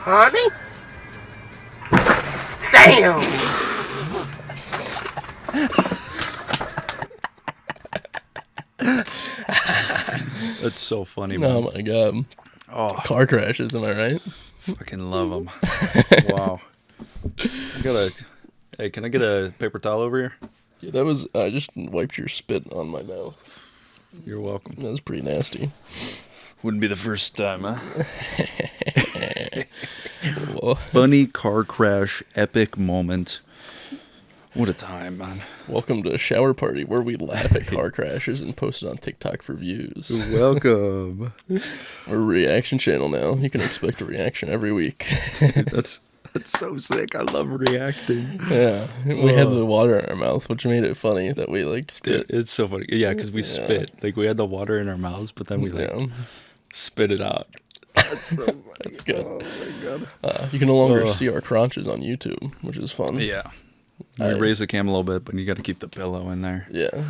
Honey? Damn! That's so funny, man. Oh my god. Oh, Car crashes, am I right? fucking love them. Wow. Hey, can I get a paper towel over here? Yeah, that was, I just wiped your spit on my mouth. You're welcome. That was pretty nasty. Wouldn't be the first time, huh? Well, Funny car crash, epic moment. What a time, man. welcome to Shower Party, where we laugh at car crashes and post it on TikTok for views. Welcome. We're a reaction channel now. You can expect a reaction every week. Dude, that's so sick. I love reacting. Yeah, we had the water in our mouth, which made it funny that we like spit. Dude, it's so funny. Yeah, because we spit. Like, we had the water in our mouths, but then we spit it out. That's so funny. That's good. Oh, my God. You can no longer see our crotches on YouTube, which is fun. Yeah. You raise the cam a little bit, but you got to keep the pillow in there. Yeah.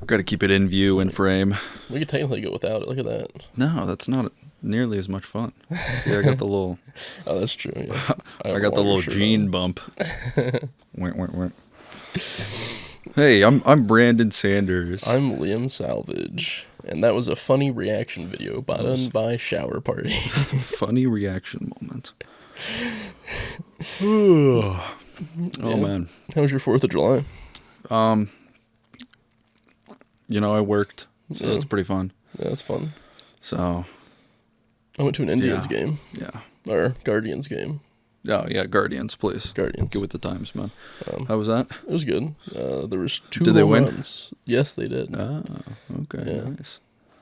Got to keep it in view and frame. We could technically go without it. Look at that. No, that's not nearly as much fun. See, I got the little... Oh, that's true. Yeah. I got the little gene bump. Went. Hey, I'm Brandon Sanders. I'm Liam Salvage, and that was a funny reaction video done by Shower Party. Funny reaction moment. Oh, man. How was your 4th of July? I worked, so that's pretty fun. Yeah, that's fun. So, I went to an Indians game. yeah. Or Guardians game. Oh, yeah, Guardians, please. Guardians. Get with the times, man. How was that? It was good. There was 2 Did they home win? runs. Yes, they did. Oh, okay, Yeah. nice.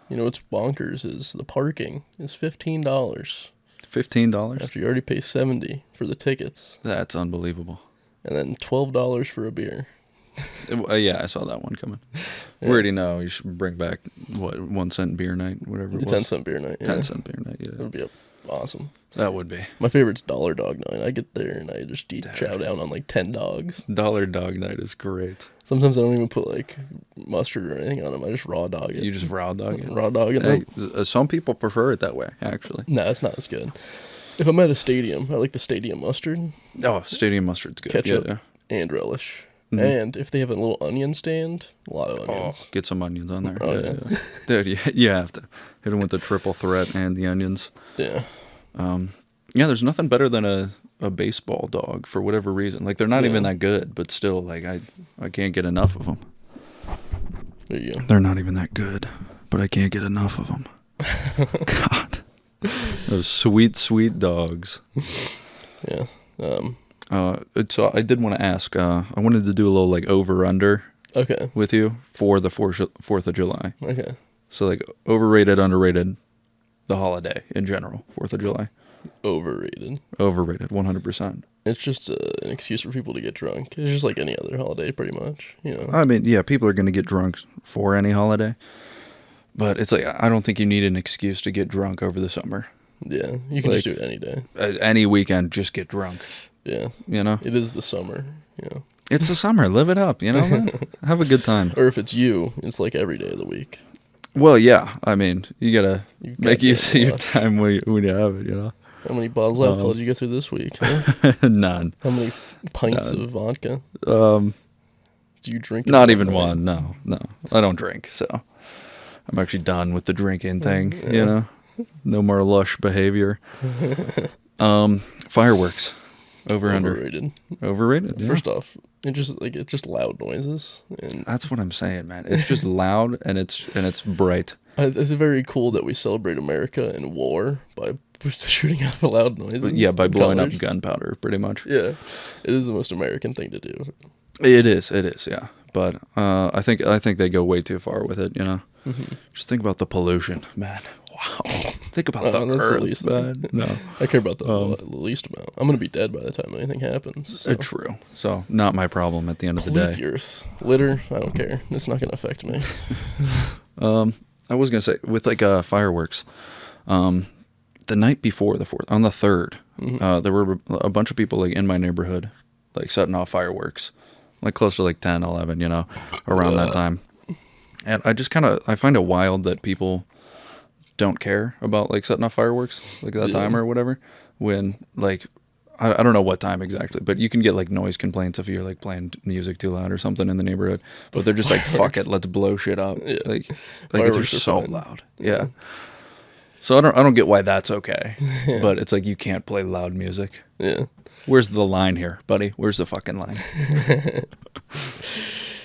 You know what's bonkers is the parking is $15 $15? after you already pay $70 for the tickets, That's unbelievable. and then $12 for a beer. Yeah, I saw that one coming. We already know you should bring back, 1 cent beer night, whatever it The was. 10-cent beer night. Yeah. 10-cent beer night, That yeah. would be awesome. That would be. My favorite's Dollar Dog Night. I get there and I just chow down on like 10 dogs. Dollar Dog Night is great. Sometimes I don't even put like mustard or anything on them. I just raw dog it. You just raw dog it. Raw dog it. Hey, some people prefer it that way, actually. No, it's not as good. If I'm at a stadium, I like the stadium mustard, Oh, stadium mustard's good. ketchup, Yeah. and relish. Mhm. And if they have a little onion stand, a lot of onions. Oh, get some onions on there. Oh, yeah. Dude, you have to hit them with the triple threat and the onions. Yeah. Yeah, there's nothing better than a baseball dog for whatever reason. Like, they're not even that good, but still, like, I can't get enough of them. There you go. They're not even that good, but I can't get enough of them. God. Those sweet, sweet dogs. Yeah. So I did want to ask, I wanted to do a little, like, over-under Okay. with you for the 4th of July. Okay. So, like, overrated, underrated, the holiday in general, 4th of July. Overrated. Overrated, 100%. It's just an excuse for people to get drunk. It's just like any other holiday, pretty much. You know. I mean, yeah, people are going to get drunk for any holiday. But it's like, I don't think you need an excuse to get drunk over the summer. Yeah. You can just Like, do it any day. Any weekend, just get drunk. Yeah. You know? It is the summer. You know. It's the summer. Live it up, you know? Man? Have a good time. Or if it's you, it's like every day of the week. Well, yeah. I mean, you got to You make gotta use get of your luck. time when you have it, you know? How many bottles of alcohol did you get through this week? Huh? None. How many pints of vodka? Um, Do you drink? Not it even night? one. No. I don't drink, so I'm actually done with the drinking thing, you know? No more lush behavior. Fireworks. Over under. Overrated. Overrated. Yeah. First off, it's just loud noises, and That's what I'm saying, man. It's just loud and it's bright. it's very cool that we celebrate America and war by shooting out loud noises. Yeah, by and blowing colors. up gunpowder, pretty much. Yeah, it is the most American thing to do. It is, yeah. But I think they go way too far with it, you know. Mm-hmm. Just think about the pollution, man. Wow. Think about the that's the earth, least man. thing. No. I care about the least amount. I'm gonna be dead by the time anything happens. So. True. So, not my problem at the end of the Pollute day. the earth. Litter, I don't care. It's not gonna affect me. I was going to say, with like fireworks, the night before the 4th, on the 3rd, there were a bunch of people like in my neighborhood, like setting off fireworks, like close to like 10, 11, you know, around that time. And I just I find it wild that people don't care about like setting off fireworks like that time or whatever. When like I don't know what time exactly, but you can get like noise complaints if you're like playing music too loud or something in the neighborhood. But they're just like, fuck it, let's blow shit up. Yeah. Like they're so fine. loud. Yeah. So I don't get why that's okay. But it's like you can't play loud music. Yeah. Where's the line here, buddy? Where's the fucking line?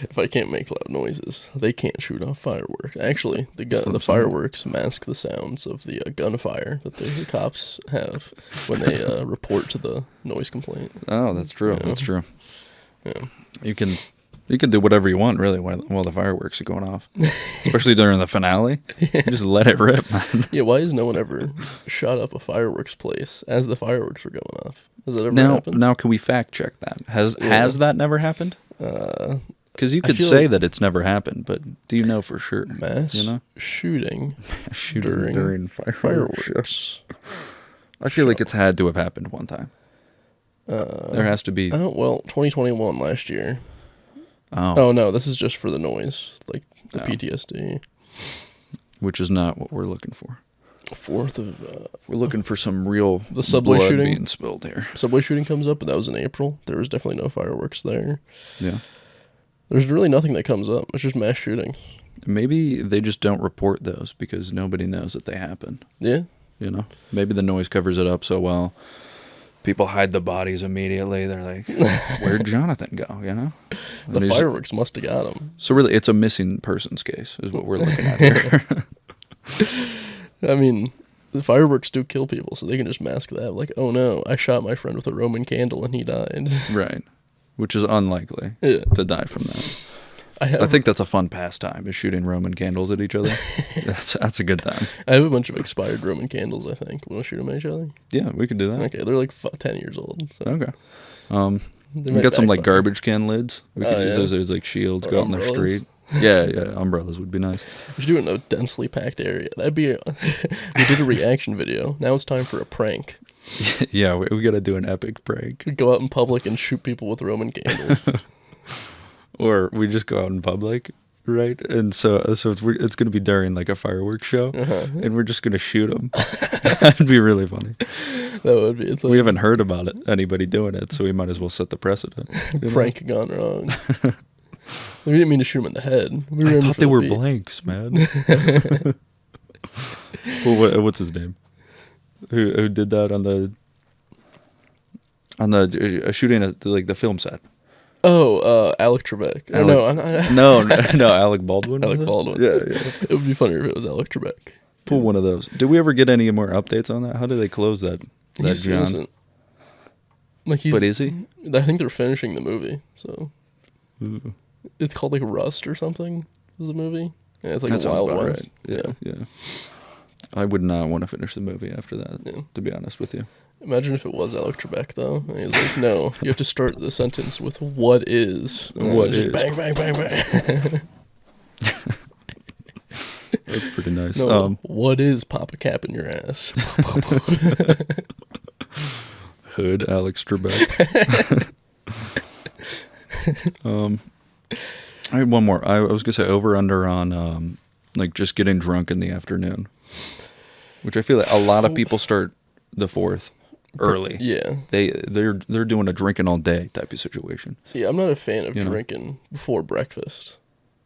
If I can't make loud noises, they can't shoot off fireworks. Actually, the fireworks mask the sounds of the gunfire that the cops have when they report to the noise complaint. Oh, that's true. That's true. Yeah. You can do whatever you want, really, while the fireworks are going off. Especially during the finale. Just let it rip, man. Yeah, why has no one ever shot up a fireworks place as the fireworks were going off? Has that ever happened? Now, can we fact check that? Has that never happened? Because you could say that it's never happened, but do you know for sure? Mass shooting during fireworks. I feel like it's had to have happened one time. There has to be. Oh, well, 2021 last year. Oh. Oh, no, this is just for the noise, like the PTSD. Which is not what we're looking for. 4th of... we're looking for some real the subway blood shooting being spilled here. Subway shooting comes up, but that was in April. There was definitely no fireworks there. Yeah. There's really nothing that comes up. It's just mass shooting. Maybe they just don't report those because nobody knows that they happen. Yeah. You know? Maybe the noise covers it up so well. People hide the bodies immediately. They're like, where'd Jonathan go, you know? The fireworks must have got him. So really, it's a missing persons case is what we're looking at here. I mean, the fireworks do kill people, so they can just mask that. Like, oh no, I shot my friend with a Roman candle and he died. Right. Which is unlikely to die from that. I think that's a fun pastime, is shooting Roman candles at each other. That's a good time. I have a bunch of expired Roman candles, I think. Want to shoot them at each other? Yeah, we could do that. Okay, they're like 10 years old. So. Okay. We got some like garbage can lids. We could use those as like shields, go out in the street. Yeah, umbrellas would be nice. We should do it in a densely packed area. That'd be we did a reaction video. Now it's time for a prank. Yeah, we got to do an epic prank. We go out in public and shoot people with Roman candles. Or we just go out in public, right? And so it's going to be during like a fireworks show, and we're just going to shoot them. That'd be really funny. That would be. It's like, we haven't heard about anybody doing it, so we might as well set the precedent. Prank gone wrong. We didn't mean to shoot them in the head. I thought they were blanks, man. Well, what's his name? Who did that on the shooting at like the film set? Oh, Alec Trebek. No, Alec Baldwin. Alec Baldwin. Yeah. It would be funnier if it was Alec Trebek. Pull one of those. Did we ever get any more updates on that? How do they close that? He's John? innocent. Like but is he? I think they're finishing the movie. So Ooh. It's called like Rust or something. Is the movie? Yeah, it's like that a Wild about West. Right. Yeah. I would not want to finish the movie after that. To be honest with you. Imagine if it was Alec Trebek, though. And he's like, no, you have to start the sentence with what is. What is. Bang, bang, bang, bang. That's pretty nice. No, what is pop a cap in your ass? Hood Alex Trebek. I had one more. I was going to say over under on like just getting drunk in the afternoon. Which I feel like a lot of people start the 4th. Early. Yeah. They're doing a drinking all day type of situation. See, I'm not a fan of drinking before breakfast.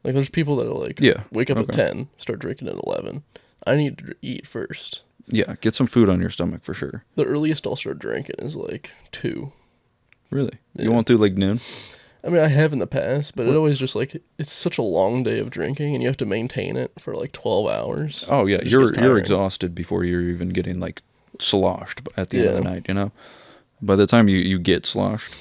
Like there's people that are like wake up at 10, start drinking at 11. I need to eat first. Yeah, get some food on your stomach for sure. The earliest I'll start drinking is like 2. Really? Yeah. You won't do like noon? I mean, I have in the past, but it always just like it's such a long day of drinking and you have to maintain it for like 12 hours. Oh yeah, you're exhausted before you're even getting like sloshed at the end of the night, you know. By the time you get sloshed,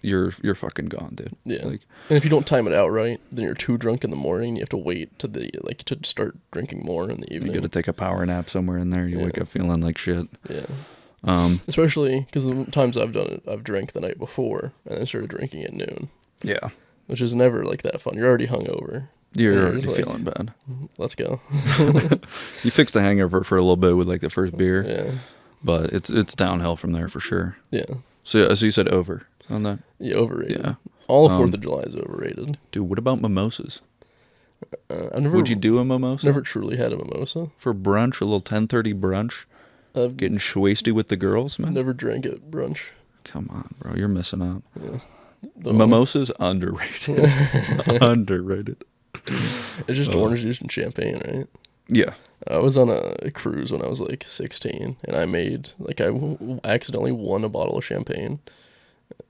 you're fucking gone, dude. Yeah. Like, and if you don't time it out right, then you're too drunk in the morning. You have to wait to start drinking more in the evening. You got to take a power nap somewhere in there. You wake up feeling like shit. Yeah. Especially because the times I've done it, I've drank the night before and then started drinking at noon. Yeah. Which is never like that fun. You're already hungover. You're already feeling bad. Let's go. You fix the hangover for a little bit with like the first beer. Yeah. But it's downhill from there for sure. Yeah. So you said over on that? Yeah, overrated. Yeah. All of 4th of July is overrated. Dude, what about mimosas? I've never. Would you do a mimosa? Never truly had a mimosa. For brunch, a little 10:30 brunch? I've Getting shwasty with the girls, man? never drank at brunch. Come on, bro. You're missing out. Yeah. Mimosas, underrated. Underrated. It's just orange juice and champagne, right? Yeah. I was on a cruise when I was like 16, and I made, like, I accidentally won a bottle of champagne,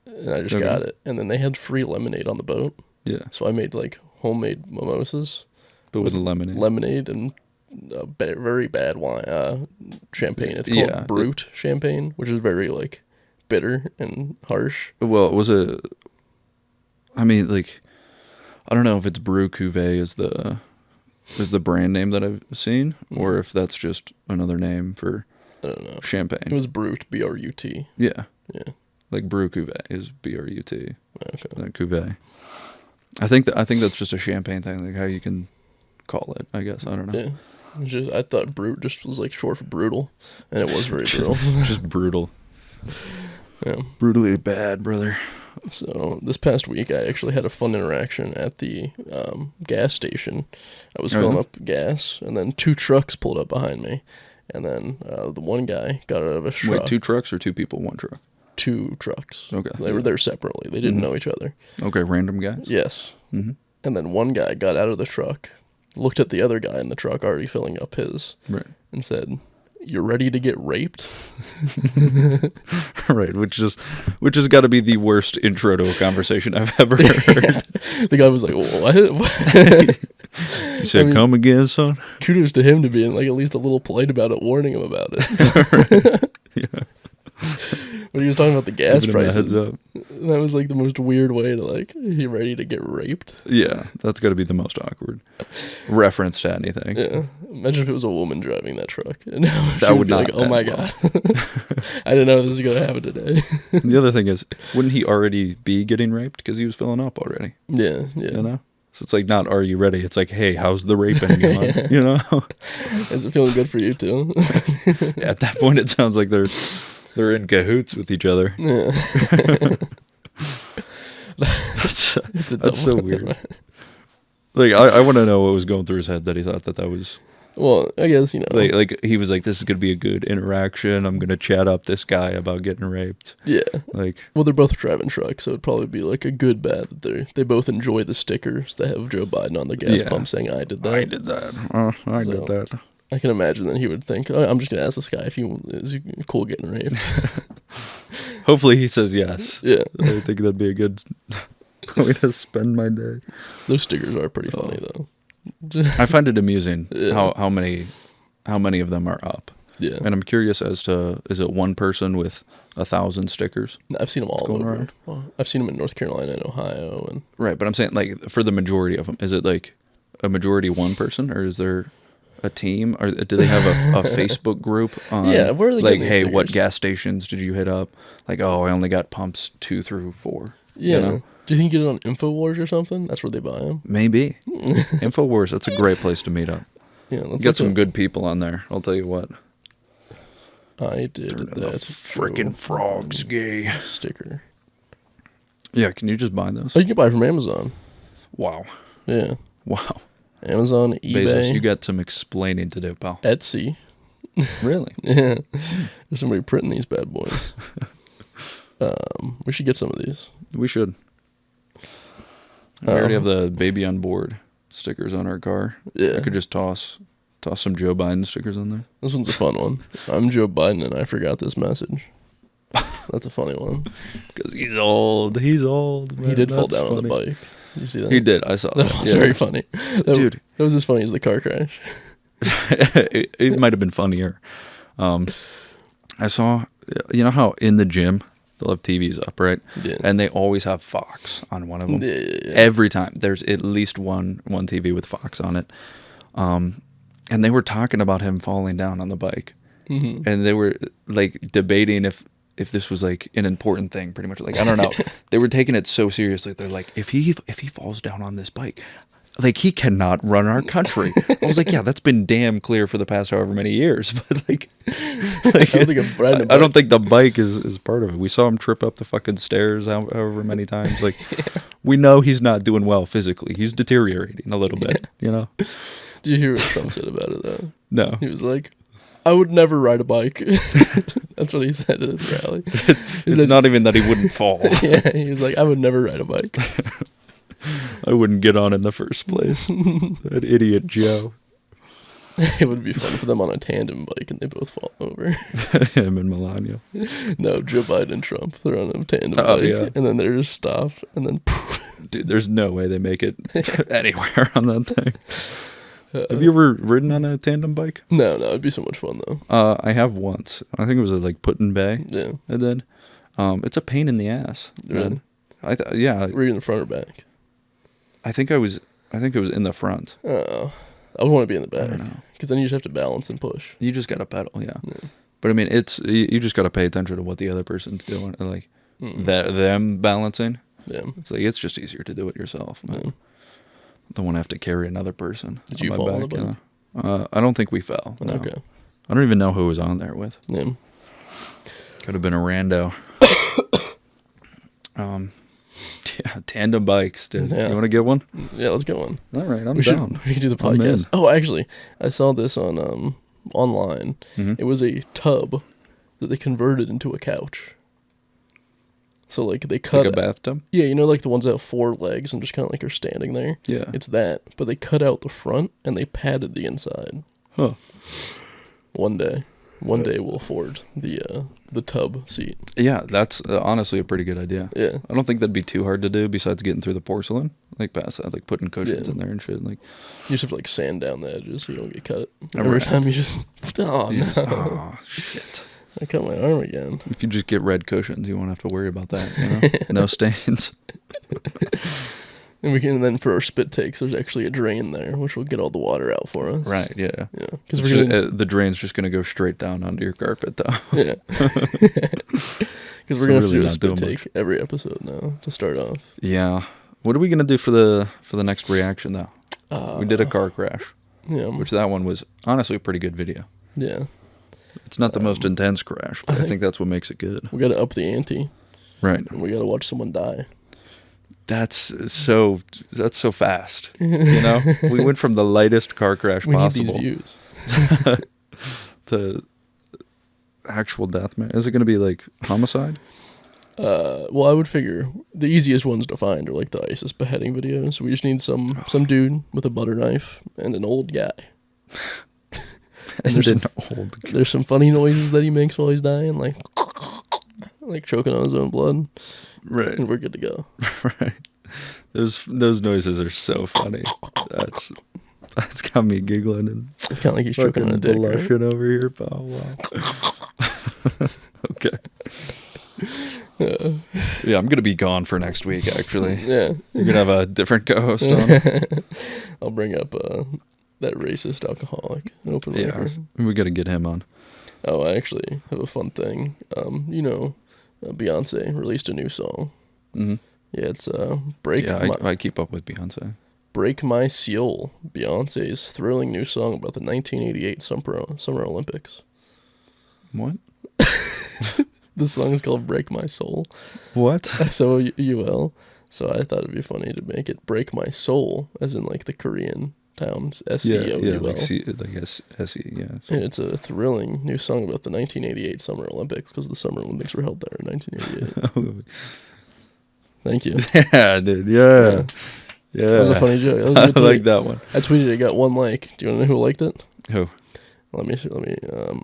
and I just got it. And then they had free lemonade on the boat. Yeah. So I made, like, homemade mimosas. But with lemonade. Lemonade and very bad wine, champagne. It's called Brut champagne, which is very, like, bitter and harsh. Well, was it... I mean, like... I don't know if it's Brew Cuvée is the brand name that I've seen, or if that's just another name for I don't know. champagne. It was Brut, B-R-U-T. Yeah. Yeah. Like Brew Cuvée is B-R-U-T. Okay. Cuvée. I think that's just a champagne thing, like how you can call it, I guess. I don't know. Yeah. I thought Brut just was like short for brutal, and it was very brutal. Just brutal. Yeah. Brutally bad, brother. So this past week, I actually had a fun interaction at the gas station. I was filling up gas, and then 2 trucks pulled up behind me. And then the one guy got out of a truck. Wait, 2 trucks or 2 people, 1 truck? 2 trucks. Okay. They were there separately. They didn't know each other. Okay, random guys? Yes. Mm-hmm. And then one guy got out of the truck, looked at the other guy in the truck already filling up his, and said, "You're ready to get raped?" Right, which has got to be the worst intro to a conversation I've ever heard. The guy was like, "What?" He said, "Come again, son." Kudos to him to being like at least a little polite about it, warning him about it. Yeah. But he was talking about the gas prices. Heads up. And that was like the most weird way to like, "You ready to get raped?" Yeah, that's got to be the most awkward reference to anything. Yeah. Imagine if it was a woman driving that truck. And that would be not like, "Oh my God. I didn't know this was going to happen today." The other thing is, wouldn't he already be getting raped because he was filling up already? Yeah. You know? So it's like not, "Are you ready?" It's like, "Hey, how's the raping going?" You know? Is it feeling good for you too? Yeah, at that point, it sounds like they're in cahoots with each other. Yeah. That's so weird. Like, I want to know what was going through his head that he thought that was... Well, I guess, you know. Like he was like, "This is going to be a good interaction. I'm going to chat up this guy about getting raped." Yeah. Like, well, they're both driving trucks, so it'd probably be like a good bet that they both enjoy the stickers that have Joe Biden on the gas pump saying, "I did that." I did that. I did that. I can imagine that he would think, "Oh, I'm just going to ask this guy if is he cool getting raped." Hopefully he says yes. Yeah. I think that'd be a good way to spend my day. Those stickers are pretty funny, though. I find it amusing how many of them are up. Yeah. And I'm curious as to, is it one person with 1,000 stickers? I've seen them all going over. around? Well, I've seen them in North Carolina and Ohio. And Right, but I'm saying, like, for the majority of them, is it like a majority one person, or is there a team, or do they have a Facebook group on, where are they like, getting these "Hey, stickers? what gas stations did you hit up?" Like, "Oh, I only got pumps 2 through 4. Yeah. You know? Do you think you get it on InfoWars or something? That's where they buy them. Maybe. InfoWars, that's a great place to meet up. Yeah, You got some good people on there, I'll tell you what. I did that. Freaking frogs gay. Sticker. Yeah, can you just buy those? Oh, you can buy from Amazon. Wow. Yeah. Wow. Amazon, eBay, Bezos, you got some explaining to do, pal. Etsy. Really? Yeah. There's somebody printing these bad boys. We should get some of these. We should. We already have the baby on board stickers on our car. Yeah. I could just toss some Joe Biden stickers on there. This one's a fun one. "I'm Joe Biden and I forgot this message." That's a funny one. Because he's old. He's old, man. He did fall That's down on the funny. bike. Did you see that? He did. I saw that. That was very funny. Dude. That was as funny as the car crash. It might have been funnier. I saw, you know how in the gym they'll have TVs up, right? Yeah. And they always have Fox on one of them. Yeah. Every time there's at least one TV with Fox on it. And they were talking about him falling down on the bike, and they were like debating if this was like an important thing, pretty much. Like, I don't know. They were taking it so seriously. They're like, if he falls down on this bike, like, he cannot run our country. I was like, yeah, that's been damn clear for the past however many years. But like I don't think the bike is part of it. We saw him trip up the fucking stairs however many times. Like, we know he's not doing well physically. He's deteriorating a little bit, you know? Did you hear what Trump said about it, though? No. He was like, I would never ride a bike. That's what he said at his rally. It's not even that he wouldn't fall. Yeah, he was like, I would never ride a bike. I wouldn't get on in the first place. That idiot Joe. It would be fun for them on a tandem bike and they both fall over. Him and Melania. No, Joe Biden and Trump. They're on a tandem bike. Yeah. And then they're just stopped. And then... Dude, there's no way they make it anywhere on that thing. Have you ever ridden on a tandem bike? No, it'd be so much fun though. I have once. I think it was at like Put-in Bay. Yeah. And then, it's a pain in the ass. Really? Yeah. Were you in the front or back? I think it was in the front. Oh, I would want to be in the back because then you just have to balance and push. You just gotta pedal, yeah. But I mean, you just gotta pay attention to what the other person's doing, and like them balancing. Yeah. It's just easier to do it yourself, man. Yeah. Don't want to have to carry another person. Did you fall on the bike? You know? I don't think we fell. No. Okay. I don't even know who was on there with. Yeah. Could have been a rando. Yeah, tandem bikes, dude. Yeah. You want to get one? Yeah, let's get one. All right, I'm down. We can do the podcast. Oh, actually, I saw this on online. Mm-hmm. It was a tub that they converted into a couch. So, like, they cut... Like a bathtub? Yeah, you know, like the ones that have 4 legs and just kind of like are standing there? Yeah. It's that. But they cut out the front and they padded the inside. Huh. One day we'll afford the tub seat. Yeah, that's honestly a pretty good idea. Yeah. I don't think that'd be too hard to do besides getting through the porcelain. Like, past that, like putting cushions in there and shit. Like, you just have to, like, sand down the edges so you don't get cut. Every time you just... Oh, no. Oh, shit. I cut my arm again. If you just get red cushions, you won't have to worry about that, you know? No stains. And then for our spit takes, there's actually a drain there, which will get all the water out for us. Right, yeah. Yeah. Because the drain's just going to go straight down onto your carpet, though. Yeah. Because we're going to have to do a spit take every episode now to start off. Yeah. What are we going to do for the next reaction, though? We did a car crash. Yeah. Which that one was honestly a pretty good video. Yeah. It's not the most intense crash, but I think that's what makes it good. We got to up the ante. Right. And we got to watch someone die. That's so fast. You know? We went from the lightest car crash possible. We need these views. To actual death, man. Is it going to be like homicide? Well, I would figure the easiest ones to find are like the ISIS beheading videos. We just need some dude with a butter knife and an old guy. And there's some funny noises that he makes while he's dying, like choking on his own blood. Right. And we're good to go. Right. Those noises are so funny. That's got me giggling and it's kind of like he's choking on a dick. Blushing right? Over here. Oh, wow. Okay. Yeah, I'm gonna be gone for next week. Actually. Yeah. You're gonna have a different co-host on. I'll bring up that racist alcoholic. Open liquor. We got to get him on. Oh, I actually have a fun thing. Beyonce released a new song. Mm-hmm. Yeah, it's Break. Yeah, I keep up with Beyonce. Break My Soul, Beyonce's thrilling new song about the 1988 Summer Olympics. What? The song is called Break My Soul. What? S-O-U-L. So I thought it'd be funny to make it Break My Soul, as in like the Korean towns, S-E-O-U-L. Yeah, like S-E, yeah. And it's a thrilling new song about the 1988 Summer Olympics, because the Summer Olympics were held there in 1988. Thank you. Yeah, dude, yeah. That was a funny joke. I like that one. I tweeted it, got 1 like. Do you want to know who liked it? Who? Let me.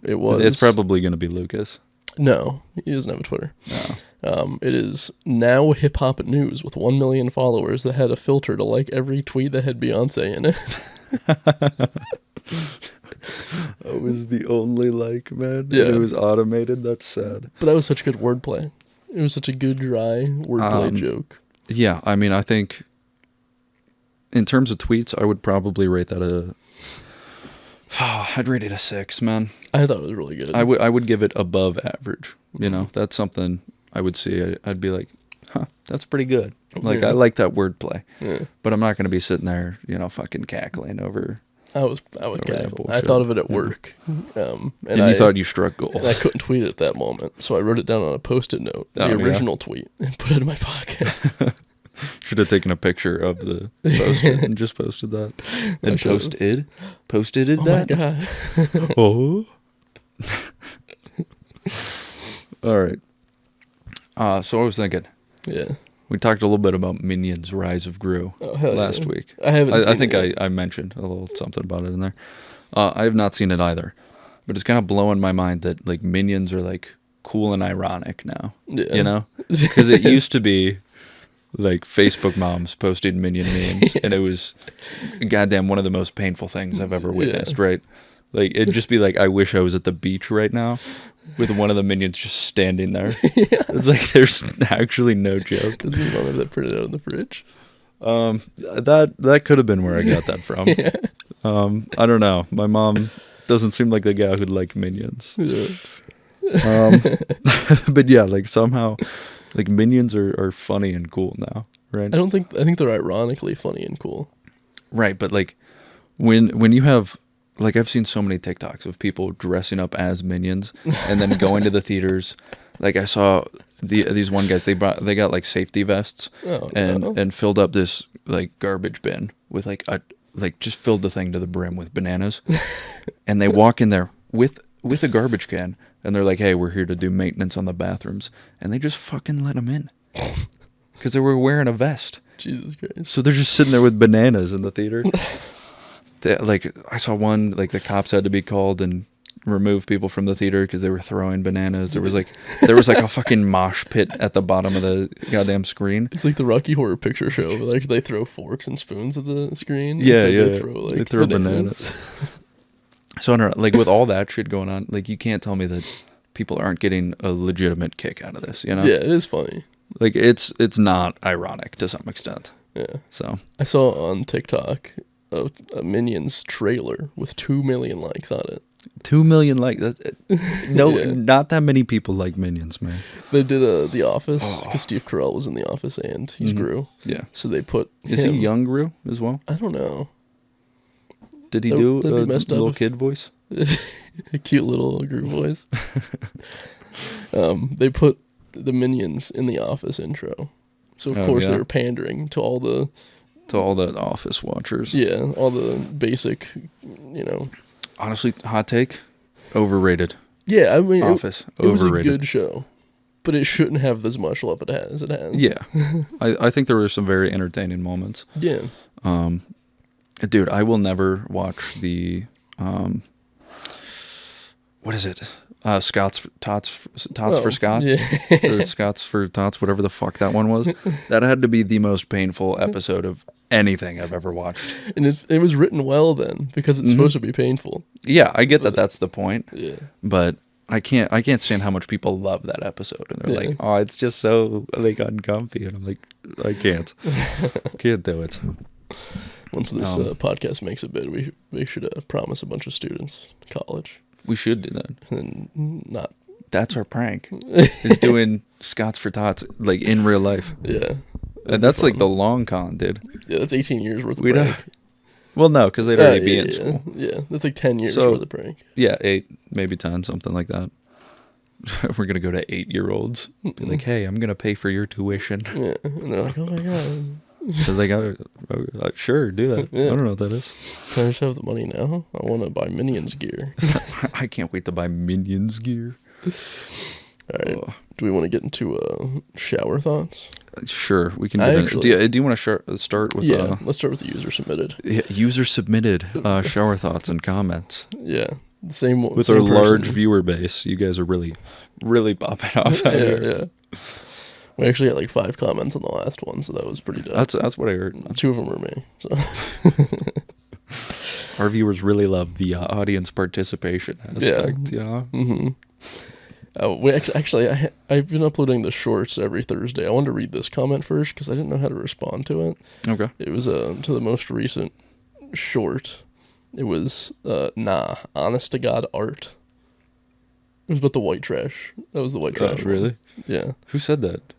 It was. It's probably going to be Lucas. No, he doesn't have a Twitter. No. It is Now Hip Hop News with 1 million followers that had a filter to like every tweet that had Beyonce in it. I was the only like, man. Yeah. It was automated. That's sad. But that was such good wordplay. It was such a good, dry wordplay joke. Yeah, I mean, I think in terms of tweets, I would probably rate that I'd rate it a 6, man. I thought it was really good. I would give it above average. You know, that's something I would see. I'd be like, that's pretty good. Like, Yeah. I like that wordplay. Yeah. But I'm not going to be sitting there, fucking cackling over... I was that cackling. I bullshit. thought of it at Yeah. work. And you thought you struck gold. and I couldn't tweet it at that moment, so I wrote it down on a Post-it note, the original tweet, and put it in my pocket. Should have taken a picture of the post-it and just posted that. And posted Oh that? my god. Oh. All right. So I was thinking, Yeah. we talked a little bit about Minions Rise of Gru last week. I haven't seen I think it yet. I mentioned a little something about it in there. I have not seen it either. But it's kind of blowing my mind that like Minions are like cool and ironic now. Yeah. You know? Because it used to be like Facebook moms posting Minion memes, and it was goddamn one of the most painful things I've ever witnessed, right? Like, it'd just be like, I wish I was at the beach right now with one of the Minions just standing there. Yeah. It's like, there's actually no joke. Does your mom have that printed out in the fridge? That could have been where I got that from. Yeah. I don't know. My mom doesn't seem like the guy who'd like Minions. Yeah. But yeah, like somehow, like Minions are funny and cool now, right? I think they're ironically funny and cool. Right, but like when you have, like, I've seen so many TikToks of people dressing up as Minions and then going to the theaters. Like, I saw these one guys, they got like safety vests and filled up this like garbage bin with just filled the thing to the brim with bananas. And they walk in there with a garbage can, and they're like, "Hey, we're here to do maintenance on the bathrooms," and they just fucking let them in because they were wearing a vest. Jesus Christ. So they're just sitting there with bananas in the theater. Like, I saw one, like, the cops had to be called and remove people from the theater because they were throwing bananas. There was like a fucking mosh pit at the bottom of the goddamn screen. It's like the Rocky Horror Picture Show. Like, they throw forks and spoons at the screen. Yeah, so yeah. They throw bananas. So I don't know, like, with all that shit going on, like, you can't tell me that people aren't getting a legitimate kick out of this, you know? Yeah, it is funny. Like, it's not ironic to some extent. Yeah. So I saw on TikTok a Minions trailer with 2 million likes on it. 2 million likes. No, Yeah. not that many people like Minions, man. They did The Office, because Steve Carell was in The Office and he's Gru. Yeah. So they put Is him, he young Gru as well? I don't know. Did he do that'd a be messed up little if- kid voice? A cute little Gru voice. They put the Minions in The Office intro. So, of course, yeah. they were pandering to all the... To all the Office watchers. Yeah, all the basic, you know... Honestly, hot take, overrated. Yeah, I mean... Office, it was a overrated. good show. But it shouldn't have as much love as it has. Yeah. I think there were some very entertaining moments. Yeah. Dude, I will never watch the... what is it? Tots for Scott? Yeah. Or Scots for Tots, whatever the fuck that one was. That had to be the most painful episode of anything I've ever watched. And it was written well then, because it's supposed to be painful. Yeah, I get that that's the point. Yeah. But I can't stand how much people love that episode. And they're Yeah. like, oh, it's just so, like, uncomfy. And I'm like, I can't. Can't do it. Once this podcast makes it big, we should promise a bunch of students college. We should do that. And not... That's our prank. Is doing Scots for Tots, like, in real life. Yeah. And that's like the long con, dude. Yeah, that's 18 years worth of We'd prank. Well, no, because they'd already be yeah, in school. Yeah, that's like 10 years So- worth of prank. Yeah, 8, maybe 10, something like that. We're going to go to 8-year-olds. Be like, hey, I'm going to pay for your tuition. Yeah, and they're like, oh my god, They're like, sure, do that. Yeah. I don't know what that is. can I just have the money now? I want to buy Minions gear. I can't wait to buy Minions gear. All right, do we want to get into shower thoughts? Sure, we can I do actually- that. Do you want to start with Yeah, let's start with the user submitted. user submitted shower thoughts and comments? Yeah, the same With same our large person. viewer base, you guys are really, really popping off out here. Yeah. We actually had like 5 comments on the last one, so that was pretty dope. That's what I heard. 2 of them were me. So Our viewers really love the audience participation aspect, you know? Mm-hmm. I've been uploading the shorts every Thursday. I wanted to read this comment first because I didn't know how to respond to it. Okay. It was to the most recent short. It was honest to God art. It was about the white trash. That was the white trash. one. Really? Yeah. Who said that?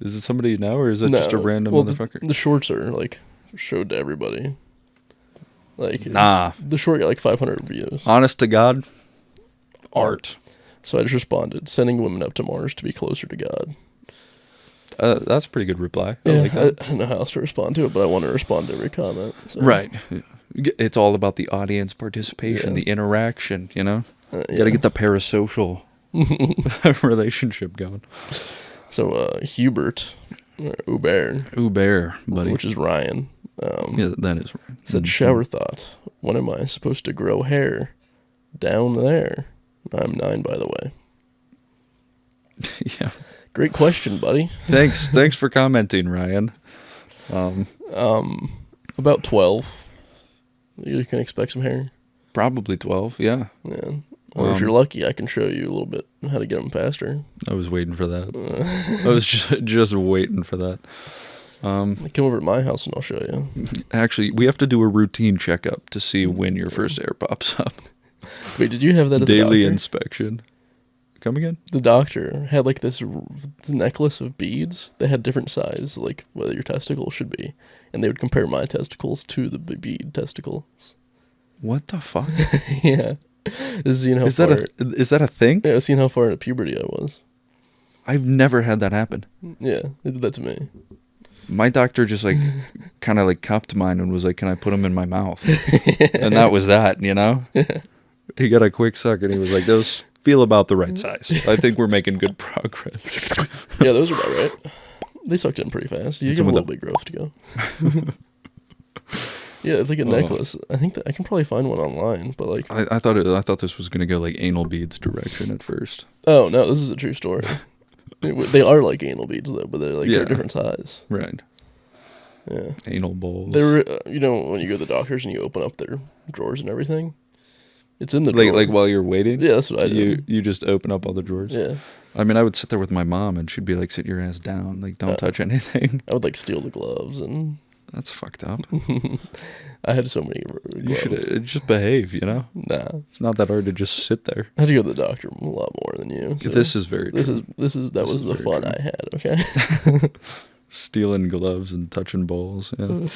Is it somebody you know, or is it just a random motherfucker? The shorts are like showed to everybody. Like nah, the short got like 500 views. Honest to God, art. So I just responded, sending women up to Mars to be closer to God. That's a pretty good reply. I Yeah, like that. I don't know how else to respond to it, but I want to respond to every comment. So. Right. It's all about the audience participation, the interaction, you know? You got to get the parasocial relationship going. So Hubert, Uber, buddy. which is Ryan. Yeah, that is right. Said, shower thought. When am I supposed to grow hair? Down there. I'm 9, by the way. Yeah. Great question, buddy. Thanks for commenting, Ryan. About 12. You can expect some hair. Probably 12, yeah. Yeah. Or if you're lucky, I can show you a little bit how to get them faster. I was waiting for that. I was just waiting for that. Come over to my house and I'll show you. Actually, we have to do a routine checkup to see when your first hair pops up. Wait, did you have that at the Daily doctor? inspection. Come again? The doctor had like this necklace of beads. They had different size, like whether your testicles should be. And they would compare my testicles to the bead testicles. What the fuck? Yeah. Is that a thing? Yeah, seeing how far into puberty I was. I've never had that happen. Yeah, they did that to me. My doctor just like kind of like cupped mine and was like, "Can I put them in my mouth?" And that was that, you know. He got a quick suck and he was like, "Those feel about the right size. I think we're making good progress." Yeah, those are about right. They sucked in pretty fast. You give them a little bit growth to go. Yeah, it's like a necklace. I think that I can probably find one online, but like I thought this was gonna go like anal beads direction at first. Oh no, this is a true story. They are like anal beads though, but they're like they're different size. Right. Yeah. Anal bowls. They were, you know, when you go to the doctors and you open up their drawers and everything. It's in the drawer. Like while you're waiting. Yeah, that's what I do. You just open up all the drawers. Yeah. I mean, I would sit there with my mom and she'd be like, "Sit your ass down. Like, don't touch anything." I would like steal the gloves and. That's fucked up. I had so many gloves. You should just behave, you know? Nah. It's not that hard to just sit there. I had to go to the doctor a lot more than you. So this is very true. That was the fun I had, okay? Stealing gloves and touching bowls, yeah.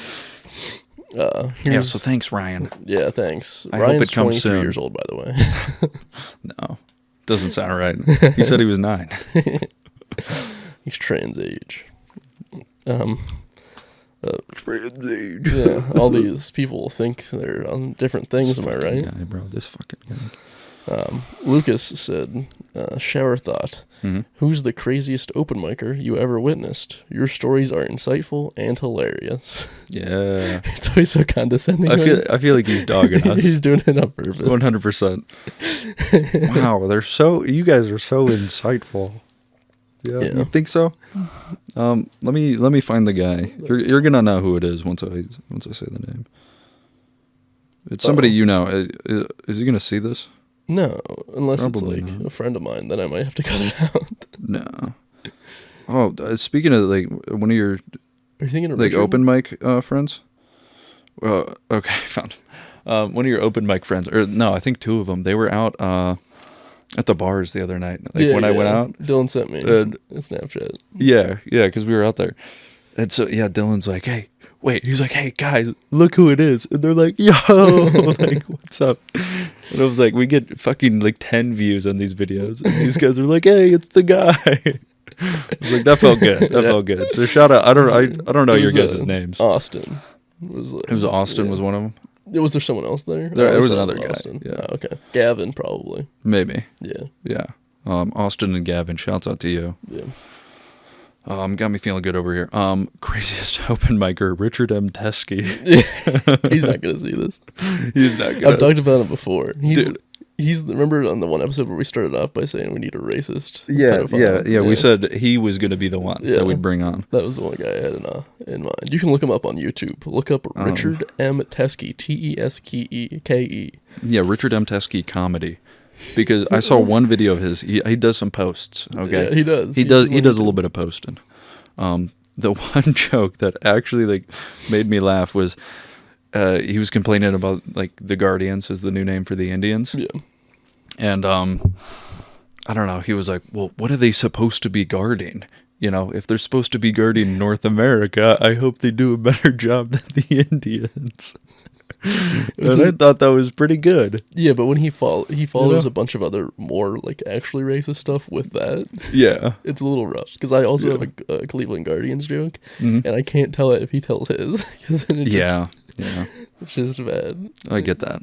So thanks, Ryan. Yeah, thanks. I Ryan's hope it comes 23 soon. years old, by the way. No, doesn't sound right. He said he was 9. He's trans age. Trans age. Yeah, all these people think they're on different things, am I right? Guy, bro, this fucking guy. Lucas said, shower thought. Mm-hmm. Who's the craziest open micer you ever witnessed? Your stories are insightful and hilarious. Yeah. It's always so condescending. I feel like he's dogging us. He's doing it on purpose. 100%. Wow, you guys are so insightful. Yeah. You think so? Let me find the guy. You're gonna know who it is once I say the name. It's somebody you know. Is he gonna see this? No, unless Probably it's like not. a friend of mine, then I might have to cut it out. No. Oh, speaking of like one of your Are you thinking of like Richard? open mic friends? Okay, found him. One of your open mic friends, or no, I think 2 of them. They were out at the bars the other night. Like when I went out, Dylan sent me a Snapchat. Yeah, because we were out there, and so Dylan's like, "Hey, wait," he's like, "Hey guys, look who it is," and they're like, "Yo, like what's up?" And I was like, "We get fucking like 10 views on these videos," and these guys are like, "Hey, it's the guy." I was like, that felt good. That felt good. So shout out. I don't know your guys' names. Austin was. It was Austin was one of them. Was there someone else there? There was another guy. Austin. Yeah. Oh, okay. Gavin probably. Maybe. Yeah. Yeah. Austin and Gavin, shouts out to you. Yeah. Got me feeling good over here. Craziest open micer, Richard M. Teskey. He's not gonna see this. He's not gonna. I've talked about him before. Dude. Remember on the one episode where we started off by saying we need a racist? Yeah. We said he was gonna be the one that we'd bring on. That was the one guy I had in mind. You can look him up on YouTube. Look up Richard M. Teskey, Teskeke. Yeah, Richard M. Teskey comedy. Because I saw one video of his. He does some posts. Okay, yeah, he does. He does a little bit of posting. The one joke that actually like made me laugh was he was complaining about like the Guardians is the new name for the Indians. Yeah, and I don't know. He was like, "Well, what are they supposed to be guarding?" you know, if they're supposed to be guarding North America, I hope they do a better job than the Indians. And I thought that was pretty good. Yeah, but when he follows a bunch of other more like actually racist stuff with that. Yeah, it's a little rough because I also have a Cleveland Guardians joke, and I can't tell it if he tells his. Yeah, it's just bad. I get that.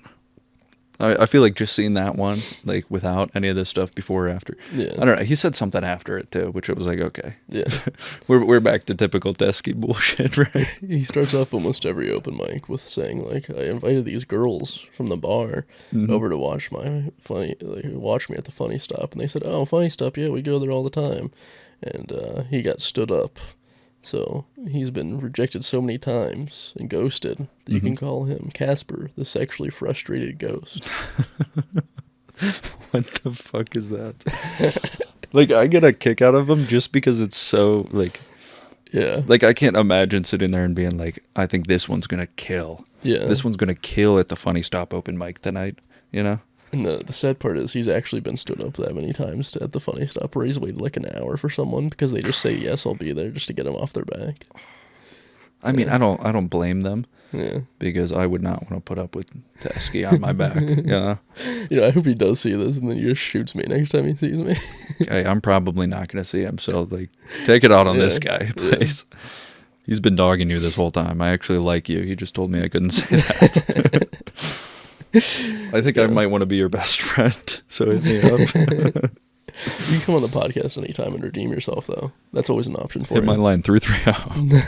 I feel like just seeing that one, like without any of this stuff before or after. Yeah. I don't know. He said something after it too, which it was like, okay. Yeah. we're back to typical Teskey bullshit, right? He starts off almost every open mic with saying like, I invited these girls from the bar over to watch me at the Funny Stop, and they said, "Oh, Funny Stop, yeah, we go there all the time." And he got stood up. So he's been rejected so many times and ghosted that you can call him Casper, the sexually frustrated ghost. What the fuck is that? Like, I get a kick out of him just because it's so, like... Yeah. Like, I can't imagine sitting there and being like, I think this one's gonna kill. Yeah. This one's gonna kill at the Funny Stop open mic tonight, you know? And the sad part is he's actually been stood up that many times at the Funny Stop where he's waited like an hour for someone because they just say, yes, I'll be there, just to get him off their back. I mean, I don't blame them. Yeah. Because I would not want to put up with Teskey on my back, you know? You know, I hope he does see this and then he just shoots me next time he sees me. Hey, I'm probably not going to see him, so, like, take it out on this guy, please. Yeah. He's been dogging you this whole time. I actually like you. He just told me I couldn't say that. I think I might want to be your best friend, so hit me up. You can come on the podcast anytime and redeem yourself, though. That's always an option for you. Hit my line 330.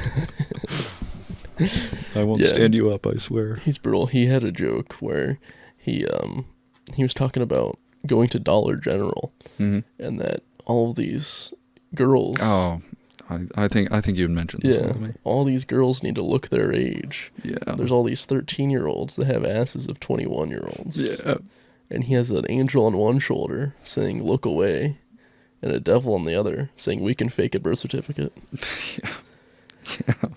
I won't stand you up, I swear. He's brutal. He had a joke where he was talking about going to Dollar General and that all of these girls... Oh, I think you had mentioned this one to me. All these girls need to look their age. Yeah. There's all these 13-year-olds that have asses of 21-year-olds. Yeah. And he has an angel on one shoulder saying, "Look away," and a devil on the other saying, "We can fake a birth certificate." Yeah.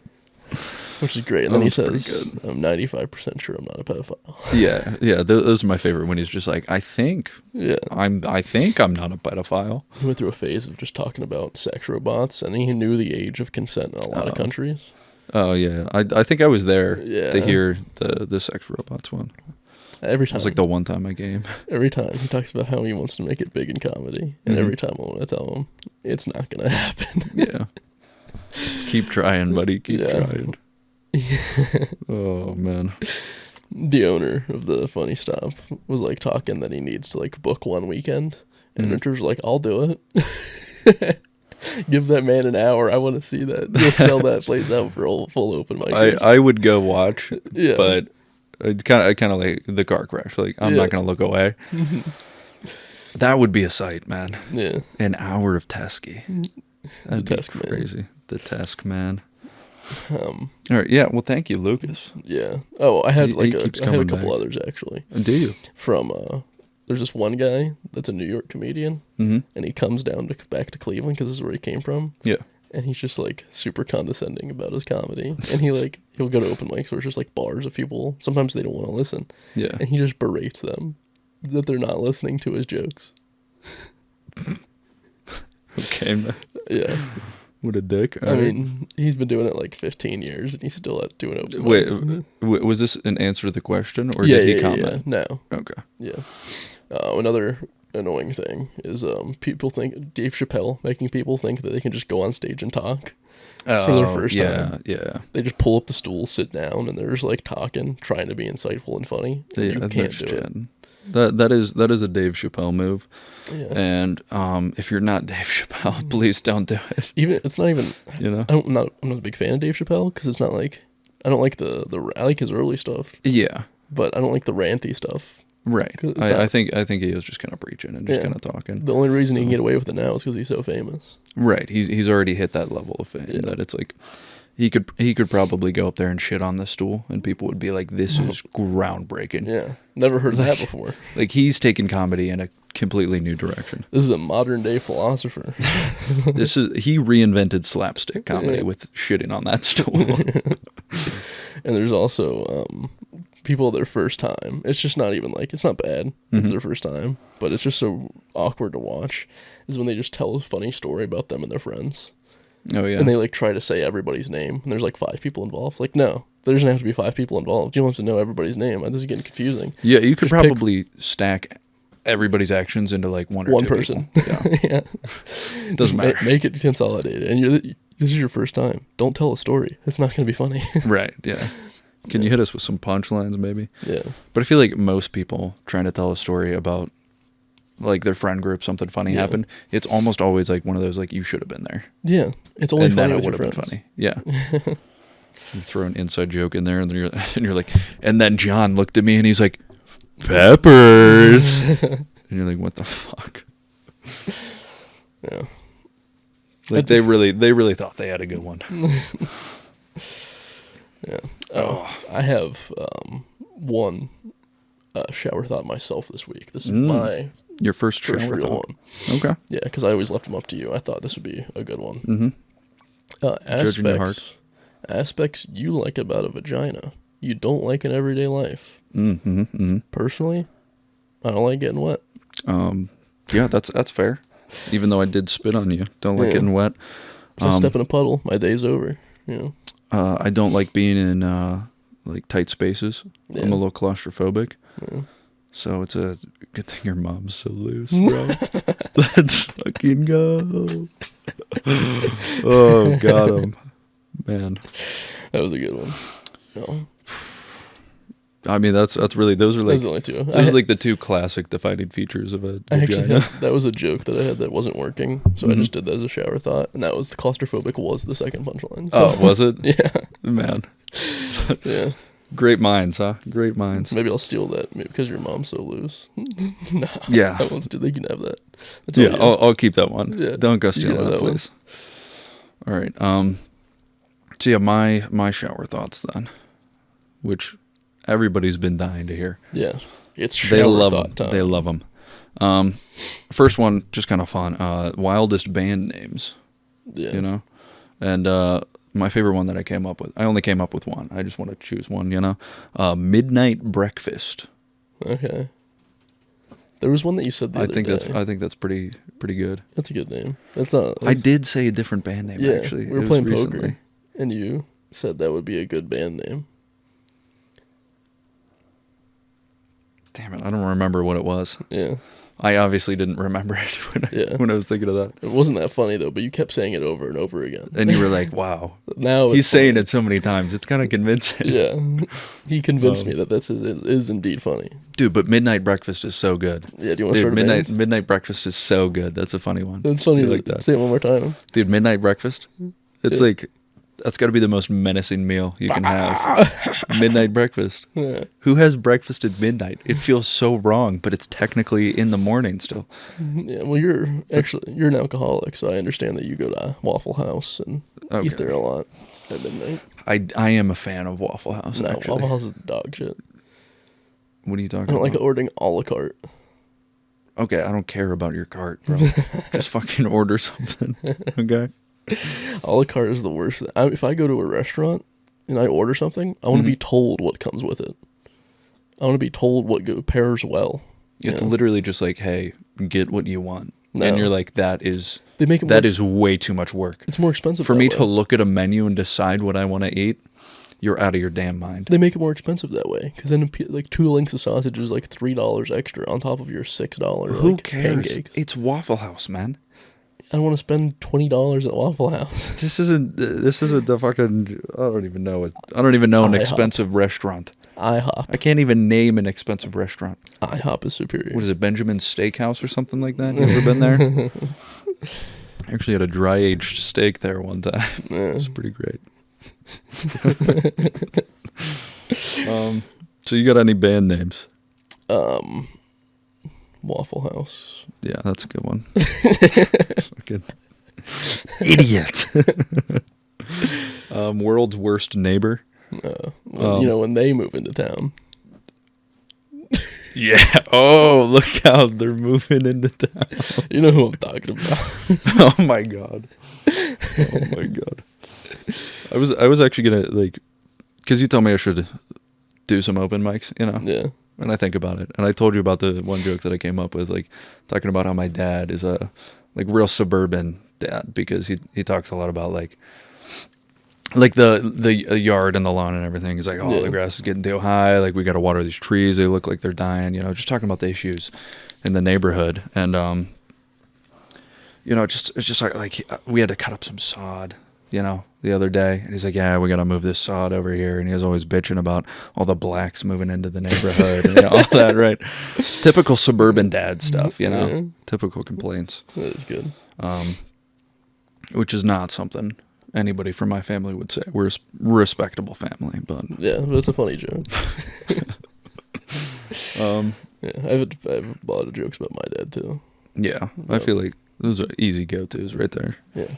Which is great. And then he says, "I'm 95% sure I'm not a pedophile." Yeah. Those are my favorite when he's just like, I think I'm not a pedophile. He went through a phase of just talking about sex robots, and he knew the age of consent in a lot of countries. Oh yeah, I think I was there to hear the sex robots one. Every time. It was like the one time I came. Every time he talks about how he wants to make it big in comedy, and every time I want to tell him it's not gonna happen. Yeah. Keep trying, buddy. Keep trying. Oh man. The owner of the Funny Stop was like talking that he needs to like book one weekend, and Richard's like, "I'll do it." Give that man an hour. I want to see that. He'll sell that place out for a full open mic. I would go watch, but I kind of like the car crash. Like, I'm not gonna look away. That would be a sight, man. Yeah, an hour of Teskey. That'd be crazy. The Tesk man. All right, yeah. Well, thank you, Lucas. Yeah. Oh, I had a couple others actually. Do you? From there's this one guy that's a New York comedian, and he comes back to Cleveland because this is where he came from. Yeah. And he's just like super condescending about his comedy, and he'll go to open mics where it's just like bars of people. Sometimes they don't want to listen. Yeah. And he just berates them that they're not listening to his jokes. Okay, man. Yeah. What a dick. I mean, he's been doing it like 15 years, and he's still doing open mics. Wait, was this an answer to the question, or did he comment? Yeah, no. Okay. Yeah. Another annoying thing is people think Dave Chappelle making people think that they can just go on stage and talk for their first time. Yeah. They just pull up the stool, sit down, and they're just like talking, trying to be insightful and funny. You can't do it. That is a Dave Chappelle move. Yeah. And if you're not Dave Chappelle, please don't do it. It's not even. You know, I'm not a big fan of Dave Chappelle because it's not like I don't like I like his early stuff. Yeah. But I don't like the ranty stuff. Right. I think he was just kind of preaching and just kind of talking. The only reason he can get away with it now is because he's so famous. Right. He's already hit that level of fame that it's like he could probably go up there and shit on the stool and people would be like, "This is groundbreaking." Yeah. Never heard that before. Like, he's taken comedy in a completely new direction. This is a modern day philosopher. He reinvented slapstick comedy with shitting on that stool. And there's also people their first time. It's just not even like, it's not bad. It's their first time, but it's just so awkward to watch is when they just tell a funny story about them and their friends. Oh yeah. And they like try to say everybody's name, and there's like 5 people involved. Like, no, there doesn't have to be 5 people involved. You don't have to know everybody's name. This is getting confusing. Yeah, you could Just probably stack everybody's actions into like one or one two person. people. Yeah. Yeah. Doesn't matter. Make it consolidated. And this is your first time. Don't tell a story. It's not going to be funny. Right. Yeah. Can you hit us with some punchlines, maybe? Yeah. But I feel like most people trying to tell a story about like their friend group, something funny happened. It's almost always like one of those like you should have been there. Yeah. It's only and funny then with it would your have been friends. funny. Yeah. You throw an inside joke in there, and you're like, and then John looked at me and he's like, peppers, and you're like, what the fuck? Yeah. Like they really thought they had a good one. Yeah. Oh, I have one shower thought myself this week. This is my Your first first shower real thought. one. Okay. Yeah, because I always left them up to you. I thought this would be a good one. Mm-hmm. Judging your heart. Aspects you like about a vagina you don't like in everyday life. Mm-hmm. Mm-hmm. Personally, I don't like getting wet. Yeah, that's fair. Even though I did spit on you, don't like getting wet. If I step in a puddle, my day's over. You know. I don't like being in like tight spaces. Yeah. I'm a little claustrophobic. Yeah. So it's a good thing your mom's so loose, bro. Let's fucking go. Oh, got him. Man. That was a good one. No. I mean, that's really, those are like, Those are the only two. those are like the two classic defining features of a I actually vagina. that was a joke that I had that wasn't working, so I just did that as a shower thought, and that was the claustrophobic was the second punchline. So. Oh, was it? Yeah. Man. Yeah. Great minds, huh? Great minds. Maybe I'll steal that because your mom's so loose. No. Yeah. That one's they can have that. That's all Yeah, you. I'll keep that one. Yeah. Don't go You can stealing have that, that one. please. All right. So yeah, my shower thoughts then, which everybody's been dying to hear. Yeah. It's shower They love thought them. time. They love them. First one, just kind of fun. Wildest band names. Yeah. You know, and my favorite one that I came up with. I only came up with one. I just want to choose one. You know, Midnight Breakfast. Okay. There was one that you said the other day. I think that's pretty good. That's a good name. That's not. I did say a different band name Yeah. actually. We It were was playing recently. poker, and you said that would be a good band name. Damn it, I don't remember what it was. Yeah. I obviously didn't remember it when I was thinking of that. It wasn't that funny though, but you kept saying it over and over again. And you were like, wow. Now He's it's saying funny. it so many times. It's kind of convincing. Yeah. He convinced me that it is indeed funny. Dude, but Midnight Breakfast is so good. Yeah, do you want to Dude, start a band? Midnight Breakfast is so good. That's a funny one. That's funny. I like that. Say it one more time. Dude, Midnight Breakfast. It's Yeah. like, that's got to be the most menacing meal you can have. Midnight Breakfast. Yeah. Who has breakfast at midnight? It feels so wrong, but it's technically in the morning still. Yeah, well, you're an alcoholic, so I understand that you go to Waffle House and eat there a lot at midnight. I am a fan of Waffle House, No, actually. Waffle House is dog shit. What are you talking I don't about? like ordering a la carte. Okay, I don't care about your cart, bro. Just fucking order something, okay? A la carte is the worst. If I go to a restaurant and I order something, I want to be told what comes with it. I want to be told what pairs well. It's literally just like, hey, get what you want. No. And you're like, that is way too much work. It's more expensive For that me way. to look at a menu and decide what I want to eat, you're out of your damn mind. They make it more expensive that way because then like 2 links of sausage is like $3 extra on top of your $6. Who like, cares? pancakes. It's Waffle House, man. I don't want to spend $20 at Waffle House. This isn't the fucking, I don't even know an IHOP. expensive restaurant. IHOP. I can't even name an expensive restaurant. IHOP is superior. What is it, Benjamin's Steakhouse or something like that? You ever been there? I actually had a dry-aged steak there one time. Yeah. It was pretty great. So you got any band names? Waffle House. Yeah, that's a good one. Fucking idiot. World's worst neighbor. When they move into town. Yeah. Oh, look how they're moving into town. You know who I'm talking about. Oh my god. Oh my god. I was actually gonna because you told me I should do some open mics, you know. Yeah. And I think about it, and I told you about the one joke that I came up with, like talking about how my dad is a real suburban dad, because he talks a lot about like the yard and the lawn and everything. He's like, oh, the grass is getting too high. Like, we got to water these trees. They look like they're dying. You know, just talking about the issues in the neighborhood. And you know, it's just like we had to cut up some sod, you know, the other day. And he's like, yeah, we got to move this sod over here. And he was always bitching about all the blacks moving into the neighborhood and all that, right? Typical suburban dad stuff, you know, typical complaints. That is good. Which is not something anybody from my family would say. We're a respectable family, but yeah, but it's a funny joke. Yeah, I have a lot of jokes about my dad too. Yeah, I feel like those are easy go-tos right there. Yeah,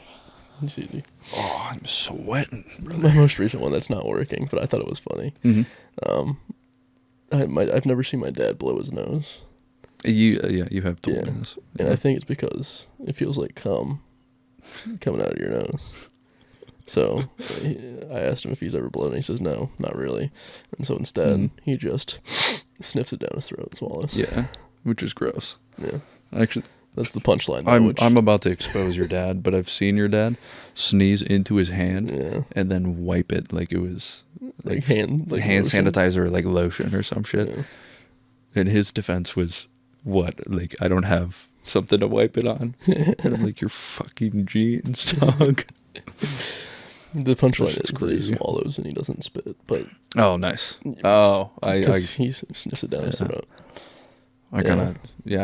it's easy. Oh, I'm sweating. My most recent one that's not working, but I thought it was funny. Mm-hmm. I've never seen my dad blow his nose. You have told me this. And I think it's because it feels like cum coming out of your nose. So I asked him if he's ever blown, and he says no, not really. And so instead, he just sniffs it down his throat and swallows. Yeah, which is gross. Yeah, actually, that's the punchline. I'm about to expose your dad, but I've seen your dad sneeze into his hand and then wipe it like it was like hand lotion. Sanitizer or like lotion or some shit. Yeah. And his defense was, what? Like, I don't have something to wipe it on. And I'm like, your fucking jeans, dog. The punchline is that he swallows and he doesn't spit, but oh, nice. Oh, he sniffs it down his throat. I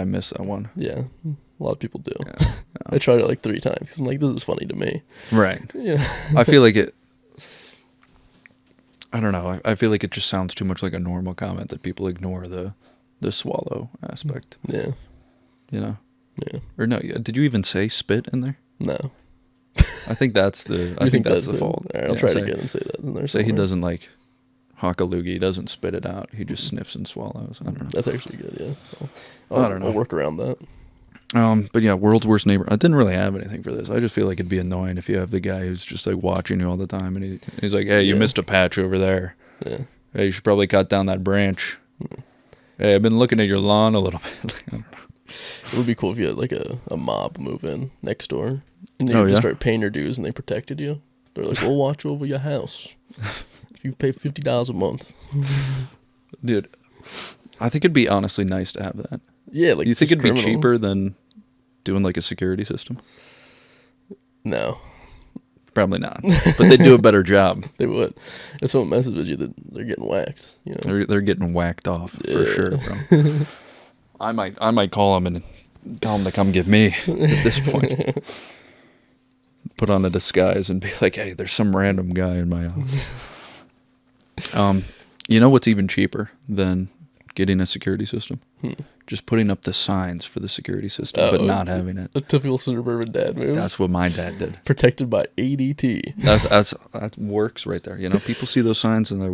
missed that one. Yeah, a lot of people do. Yeah. I tried it like 3 times because I'm like, this is funny to me. Right. Yeah. I feel like it. I don't know. I feel like it just sounds too much like a normal comment that people ignore the swallow aspect. Yeah. You know. Yeah. Or no? Did you even say spit in there? No. I think that's the. I think that's the fault. All right, I'll try it again and say that in there. Say he doesn't like hock a loogie. He doesn't spit it out. He just sniffs and swallows. I don't know. That's actually good. Yeah. I don't know. I'll work around that. But yeah, world's worst neighbor. I didn't really have anything for this. I just feel like it'd be annoying if you have the guy who's just like watching you all the time, and he's like, "Hey, you missed a patch over there. Yeah. Hey, you should probably cut down that branch. Hey, I've been looking at your lawn a little bit." I don't know. It would be cool if you had like a mob move in next door, and you just start paying your dues, and they protected you. They're like, "We'll watch over your house if you pay $50 a month." Dude, I think it'd be honestly nice to have that. Yeah, like, you think it'd be cheaper than doing like a security system? No, probably not. But they do a better job. They would. If someone messes with you, they're getting whacked. You know, they're getting whacked off for sure, bro. I might call him and tell him to come get me at this point. Put on a disguise and be like, "Hey, there's some random guy in my house." You know what's even cheaper than getting a security system? Just putting up the signs for the security system, but not having it. A typical suburban dad move. That's what my dad did. Protected by ADT. That works right there. You know, people see those signs and they're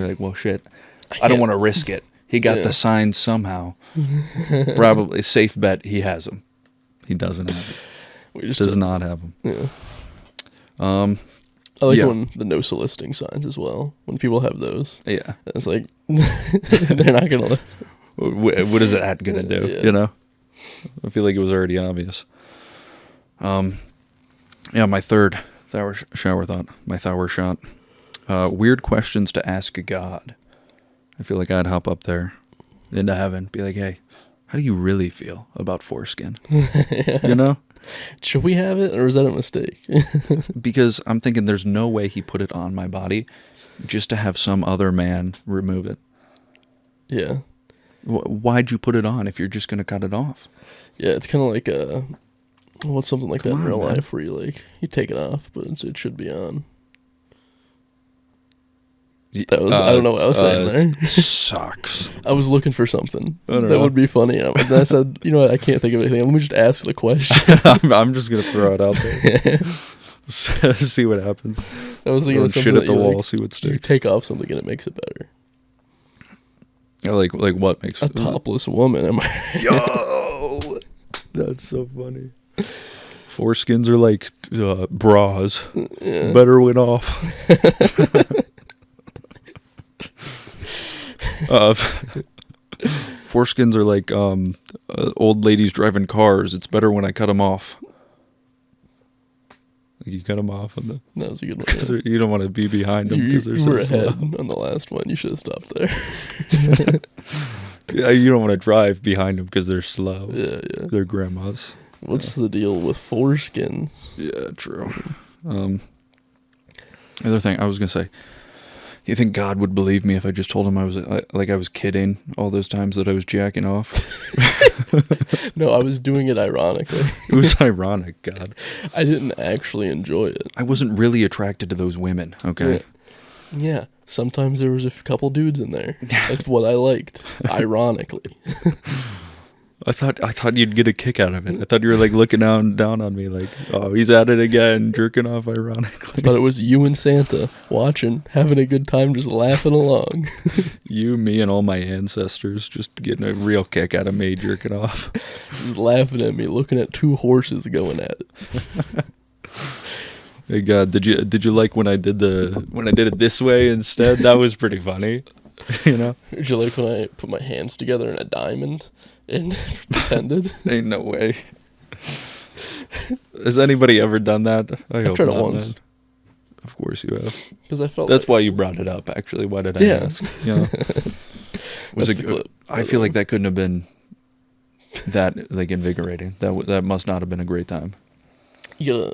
like, "Well, shit, I don't want to risk it." He got the signs somehow. Probably safe bet he has them. He doesn't have it. Does not have them. Yeah. I like when the no soliciting signs as well. When people have those. Yeah. It's like, they're not going to listen. What is that going to do? Yeah. You know? I feel like it was already obvious. My third shower thought. My Thauer shot. Weird questions to ask God. I feel like I'd hop up there into heaven, be like, "Hey, how do you really feel about foreskin?" You know? Should we have it, or is that a mistake? Because I'm thinking there's no way he put it on my body just to have some other man remove it. Yeah. Why'd you put it on if you're just going to cut it off? Yeah, it's kind of like what's something like that in real life where you take it off, but it should be on. That was I don't know what I was saying there. Sucks. I was looking for something that would be funny. And I said, you know what, I can't think of anything. Let me just ask the question. I'm just going to throw it out there. See what happens. I was thinking of something shit at the wall, see what sticks. You take off something and it makes it better. Like what makes it? A topless woman. Am I? Yo! That's so funny. Foreskins are like bras. Yeah. Better went off. Foreskins are like old ladies driving cars. It's better when I cut them off. Like you cut them off on the. That was a good one. Because you don't want to be behind them because they're you so were slow. ahead on the last one. You should have stopped there. Yeah, you don't want to drive behind them because they're slow. Yeah. They're grandmas. What's the deal with foreskins? Yeah, true. Other thing I was gonna say, you think God would believe me if I just told him I was kidding all those times that I was jacking off? No, I was doing it ironically. It was ironic, God. I didn't actually enjoy it. I wasn't really attracted to those women, okay? Yeah. Sometimes there was a couple dudes in there. That's what I liked, ironically. I thought you'd get a kick out of it. I thought you were like looking down on me like, oh, he's at it again, jerking off ironically. I thought it was you and Santa watching, having a good time, just laughing along. You, me, and all my ancestors just getting a real kick out of me jerking off. Just laughing at me, looking at two horses going at it. Hey God, did you like when I did it this way instead? That was pretty funny. You know? Did you like when I put my hands together in a diamond and pretended? Ain't no way. Has anybody ever done that? I've tried it once. Man. Of course you have. Because I felt that's why you brought it up. Actually, why did I ask? You know? Was it good? I feel like that couldn't have been that like invigorating. That must not have been a great time. Yeah.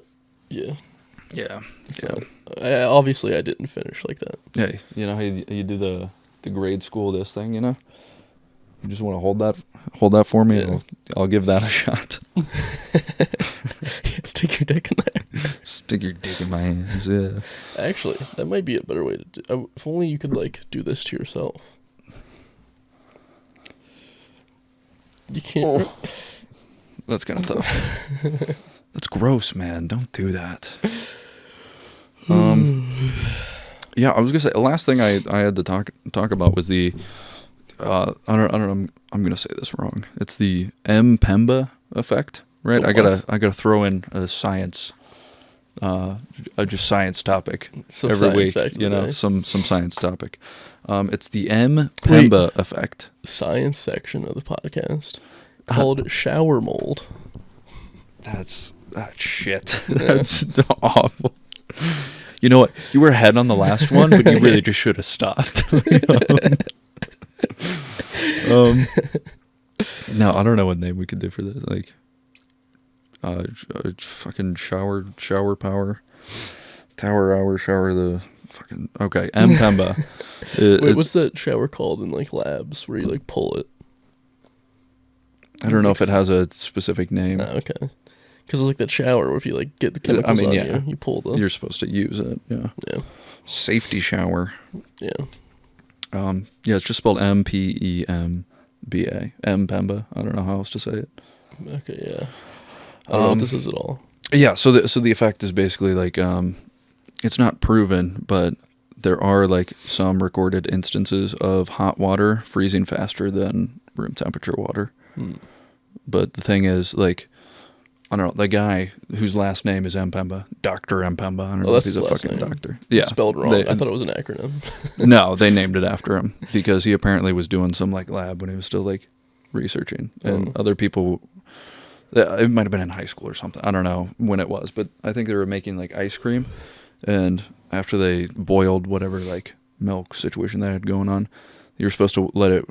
So, obviously I didn't finish like that. Hey, you know how you do the grade school this thing, you know? You just want to hold that for me, and I'll give that a shot. Stick your dick in there. Stick your dick in my hands, yeah. Actually, that might be a better way to do. If only you could like do this to yourself. You can't. Oh. That's kind of tough. That's gross, man. Don't do that. Yeah, I was gonna say the last thing I had to talk about was the I don't know. I'm gonna say this wrong. It's the M-Pemba effect, right? I gotta throw in a science, just science topic every week. You know, some science topic. It's the M-Pemba effect. Science section of the podcast called shower mold. That's shit. That's awful. You know what? You were ahead on the last one, but you really just should have stopped. No, I don't know what name we could do for this. Like, fucking shower power, tower hour, shower the fucking okay. M-Pemba. Wait, what's that shower called in like labs where you like pull it? I don't know if it has a specific name. Okay. Because it's like that shower where if you like get the chemicals on you pull the... You're supposed to use it, yeah. Yeah. Safety shower. Yeah. Yeah, it's just spelled M-P-E-M-B-A. M-Pemba. I don't know how else to say it. Okay, yeah. I don't know what this is at all. Yeah, so the effect is basically like, it's not proven, but there are like some recorded instances of hot water freezing faster than room temperature water. But the thing is, like, I don't know, the guy whose last name is M-Pemba, Dr. M-Pemba, I don't know if he's a fucking doctor. Yeah. It's spelled wrong. I thought it was an acronym. No, they named it after him because he apparently was doing some like lab when he was still like researching. And other people, it might have been in high school or something. I don't know when it was, but I think they were making like ice cream. And after they boiled whatever like milk situation they had going on, you were supposed to let it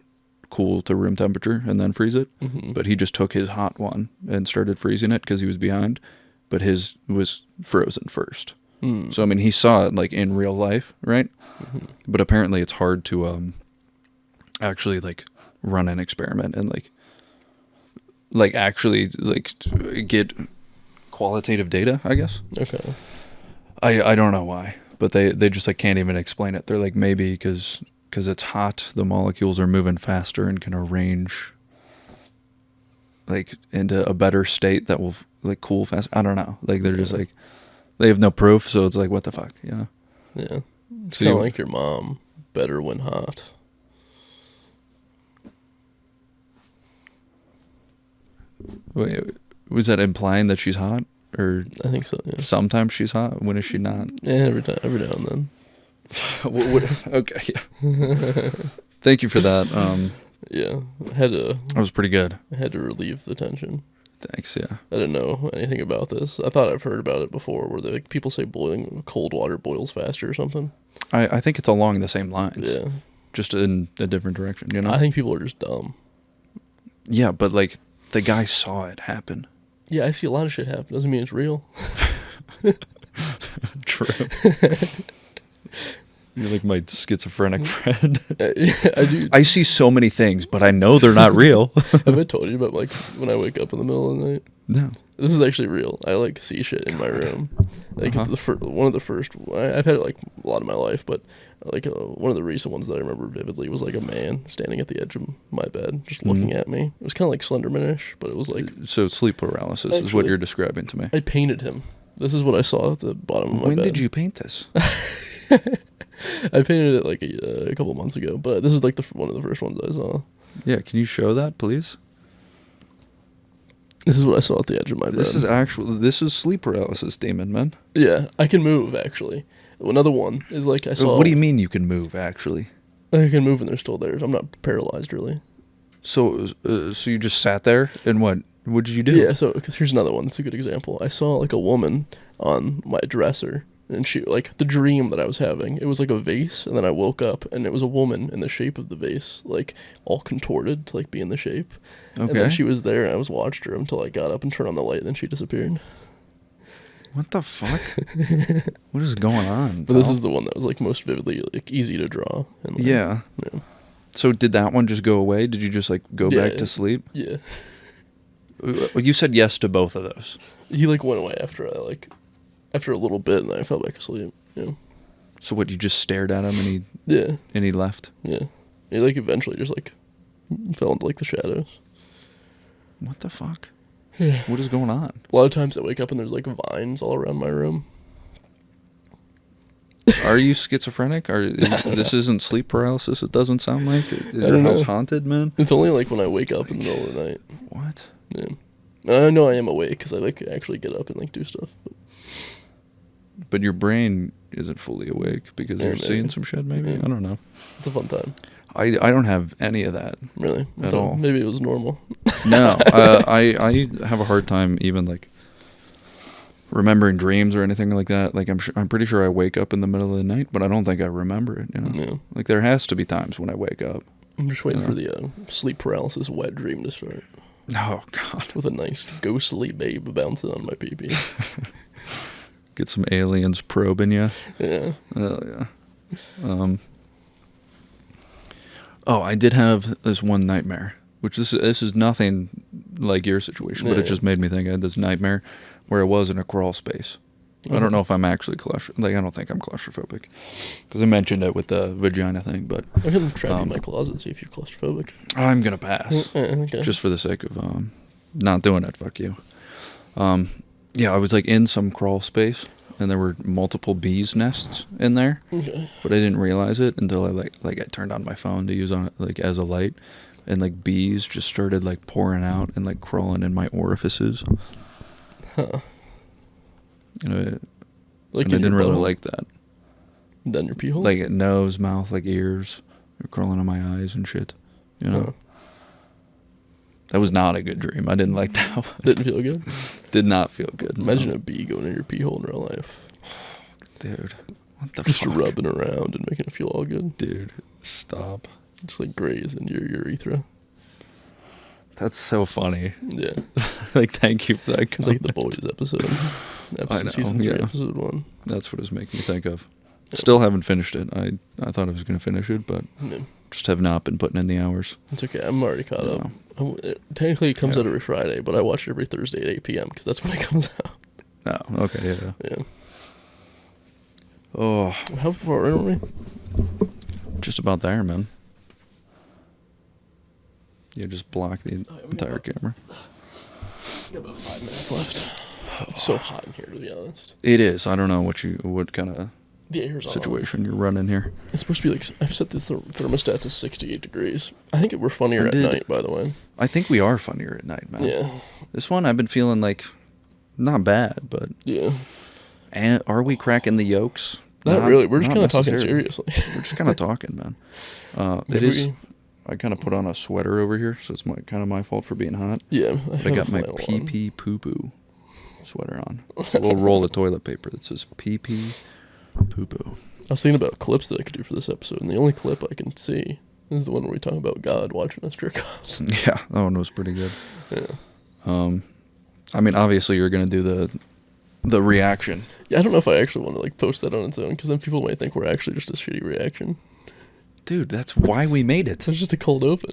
cool to room temperature and then freeze it. But he just took his hot one and started freezing it because he was behind, but his was frozen first. So I mean, he saw it like in real life, right? But apparently it's hard to actually like run an experiment and like actually like get qualitative data, I guess. Okay. I don't know why, but they just like can't even explain it. They're like, maybe because it's hot, the molecules are moving faster and can arrange like into a better state that will like cool faster. I don't know. Like they're just like, they have no proof, so it's like, what the fuck, you know? Yeah. It's kind of like your mom, better when hot. Wait, was that implying that she's hot? Or I think so, yeah. Sometimes she's hot. When is she not? Yeah, every now and then. Okay, yeah. Thank you for that. Yeah, that was pretty good. I had to relieve the tension. Thanks, yeah. I didn't know anything about this. I thought I've heard about it before, where like people say boiling cold water boils faster or something. I think it's along the same lines. Yeah. Just in a different direction, you know? I think people are just dumb. Yeah, but like the guy saw it happen. Yeah, I see a lot of shit happen. Doesn't mean it's real. True. You're like my schizophrenic friend. Yeah, I do. I see so many things, but I know they're not real. Have I told you about like when I wake up in the middle of the night? No. This is actually real. I like see shit in my room. Like one of the first. I've had it like a lot of my life, but like one of the recent ones that I remember vividly was like a man standing at the edge of my bed, just looking at me. It was kind of like Slenderman-ish, but it was like. So sleep paralysis is what you're describing to me. I painted him. This is what I saw at the bottom of my bed. When did you paint this? I painted it like a couple months ago, but this is like one of the first ones I saw. Yeah, can you show that, please? This is what I saw at the edge of my bed. This is sleep paralysis, demon, man. Yeah, I can move, actually. Another one is like I saw... What do you mean you can move, actually? I can move and they're still there. I'm not paralyzed, really. So you just sat there, and what did you do? Yeah, so cause here's another one. That's a good example. I saw like a woman on my dresser, and she, like, the dream that I was having, it was like a vase, and then I woke up, and it was a woman in the shape of the vase, like, all contorted to, like, be in the shape. Okay. And then she was there, and I watched her until I got up and turned on the light, and then she disappeared. What the fuck? What is going on? But this is the one that was, like, most vividly, like, easy to draw. And, like, yeah. So did that one just go away? Did you just, like, go back to sleep? Yeah. You said yes to both of those. He, like, went away after a little bit, and I fell back asleep. Yeah. So what? You just stared at him, and he and he left. Yeah. He like eventually just like fell into like the shadows. What the fuck? Yeah. What is going on? A lot of times I wake up and there's like vines all around my room. Are you schizophrenic? This isn't sleep paralysis? It doesn't sound like it. Is your house haunted, man? It's only like when I wake up in the middle of the night. What? Yeah. I know I am awake because I like actually get up and like do stuff. But your brain isn't fully awake because you're seeing some shit, maybe? Yeah. I don't know. It's a fun time. I don't have any of that. Really? At all. Maybe it was normal. No. I have a hard time even, like, remembering dreams or anything like that. Like, I'm pretty sure I wake up in the middle of the night, but I don't think I remember it, you know? Yeah. Like, there has to be times when I wake up. I'm just waiting for the sleep paralysis wet dream to start. Oh, God. With a nice ghostly babe bouncing on my pee-pee. Get some aliens probing you. Yeah. Oh, yeah. I did have this one nightmare, which this is nothing like your situation, but it just made me think. I had this nightmare where I was in a crawl space. I don't know if I'm actually I don't think I'm claustrophobic, because I mentioned it with the vagina thing, but... I can trap you in my closet and see if you're claustrophobic. I'm going to pass. Okay. Just for the sake of not doing it, fuck you. Yeah, I was like in some crawl space, and there were multiple bees' nests in there. Okay. But I didn't realize it until I I turned on my phone to use on it like as a light, and like bees just started like pouring out and like crawling in my orifices. Huh. You know, like and I didn't really like that. Down your pee hole? Like nose, mouth, like ears. They're crawling on my eyes and shit. You know. Huh. That was not a good dream. I didn't like that one. Didn't feel good? Did not feel good. Imagine a bee going in your pee hole in real life. Dude, what the just fuck? Just rubbing around and making it feel all good. Dude, stop. Just like grazing your urethra. That's so funny. Yeah. Like, thank you for that comment. It's like the Boys episode. I know, season 3, episode 1. That's what it's making me think of. Still haven't finished it. I thought I was going to finish it, but just have not been putting in the hours. It's okay. I'm already caught up. Technically, it comes out every Friday, but I watch it every Thursday at 8 p.m. because that's when it comes out. Oh, okay, yeah. Oh. How far in are we? Just about there, man. Yeah, just block the entire camera. We got about 5 minutes left. It's so hot in here, to be honest. It is. I don't know what kind of situation you're running here. It's supposed to be like, I've set this thermostat to 68 degrees. I think we're funnier at night, by the way. I think we are funnier at night, man. Yeah. This one I've been feeling like not bad, but yeah. And are we cracking the yolks? Not really. We're just kind of talking seriously. We're just kind of talking, man. I kind of put on a sweater over here, so it's kind of my fault for being hot. Yeah. But I got my pee poo poo sweater on. It's a little roll of toilet paper that says pee poo poo. I was thinking about clips that I could do for this episode, and the only clip I can see is the one where we talk about God watching us jerk off. Yeah, that one was pretty good. Yeah. I mean, obviously you're gonna do the reaction. Yeah, I don't know if I actually want to like post that on its own, because then people might think we're actually just a shitty reaction. Dude, that's why we made it. It's just a cold open.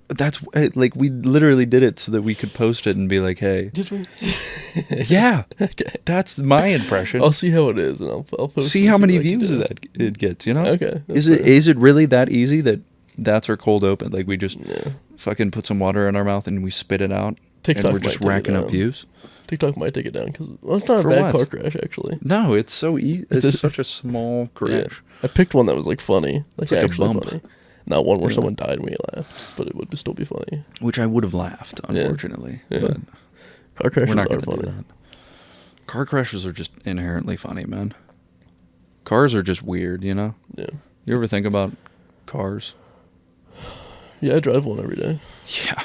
That's like we literally did it so that we could post it and be like, "Hey." Did we? Yeah. Okay. That's my impression. I'll see how it is, and I'll post. See how many views that it gets. You know? Okay. Is it really that easy that's our cold open? Like we just fucking put some water in our mouth and we spit it out, TikTok and we're just racking up views. TikTok might take it down because it's not a For bad what? car crash actually. No, it's so easy. It's such a small crash. Yeah. I picked one that was like funny, like It's like a actually bump. funny. Not one where someone died and we laughed, but it would still be funny. Which I would have laughed, unfortunately. Yeah. But Car crashes we're not are going to do funny. that. Car crashes are just inherently funny, man. Cars are just weird, you know? Yeah. You ever think about cars? Yeah, I drive one every day. Yeah.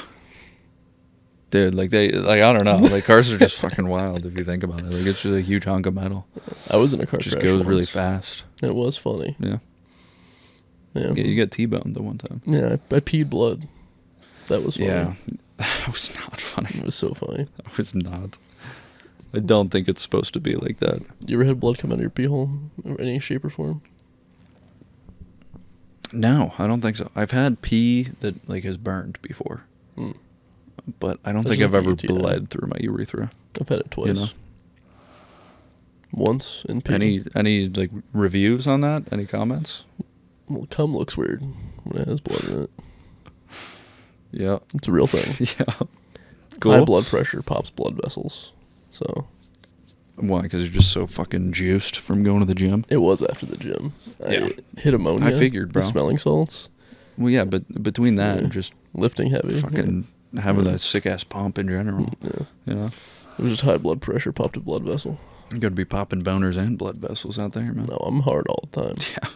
Dude, I don't know. Like, cars are just fucking wild if you think about it. Like, it's just a huge hunk of metal. I was in a car It just crash goes once. really fast. It was funny. Yeah. Yeah. Yeah, you got T-boned the one time. Yeah, I peed blood. That was funny. Yeah. That was not funny. It was so funny. That was not. I don't think it's supposed to be like that. You ever had blood come out of your pee hole in any shape or form? No, I don't think so. I've had pee that, like, has burned before. Mm. But I don't That's think I've like ever UTI. bled through my urethra. I've had it twice. You know? Once in pee. Any like reviews on that? Any comments? Well, cum looks weird when it has blood in it. Yeah. It's a real thing. Yeah. Cool. High blood pressure pops blood vessels. So Why? Because you're just so fucking juiced from going to the gym? it was after the gym. Yeah. I hit ammonia. I figured, bro. The smelling salts. Well, yeah, but between that and just Lifting heavy. fucking having that sick-ass pump in general, Yeah. you know? It was just high blood pressure popped a blood vessel. You gotta be popping boners and blood vessels out there, man. No, I'm hard all the time. Yeah.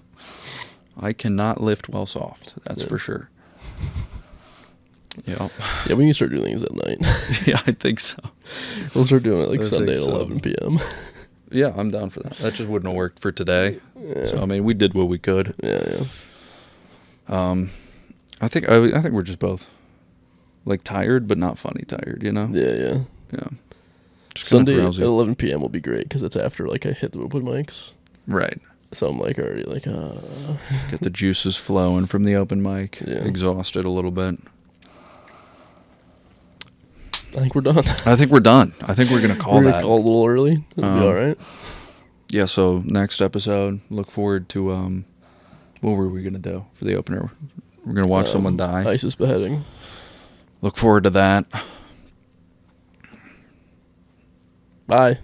I cannot lift while soft, that's Yeah. for sure. Yeah. Yeah, we can start doing things at night. Yeah, I think so. We'll start doing it like I Sunday at think so. 11 p.m. Yeah, I'm down for that. That just wouldn't have worked for today. Yeah. So, I mean, we did what we could. Yeah. I think we're just both like tired, but not funny tired, you know? Yeah. Yeah. Just Sunday kinda at drowsy. 11 p.m. will be great because it's after like I hit the open mics. Right. So I'm like already like, Get the juices flowing from the open mic. Yeah. Exhausted a little bit. I think we're done. I think we're done. I think we're gonna call We're that. gonna call it a little early. It'll be all right. Yeah. So next episode, look forward to what were we gonna do for the opener? We're gonna watch someone die. ISIS beheading. Look forward to that. Bye.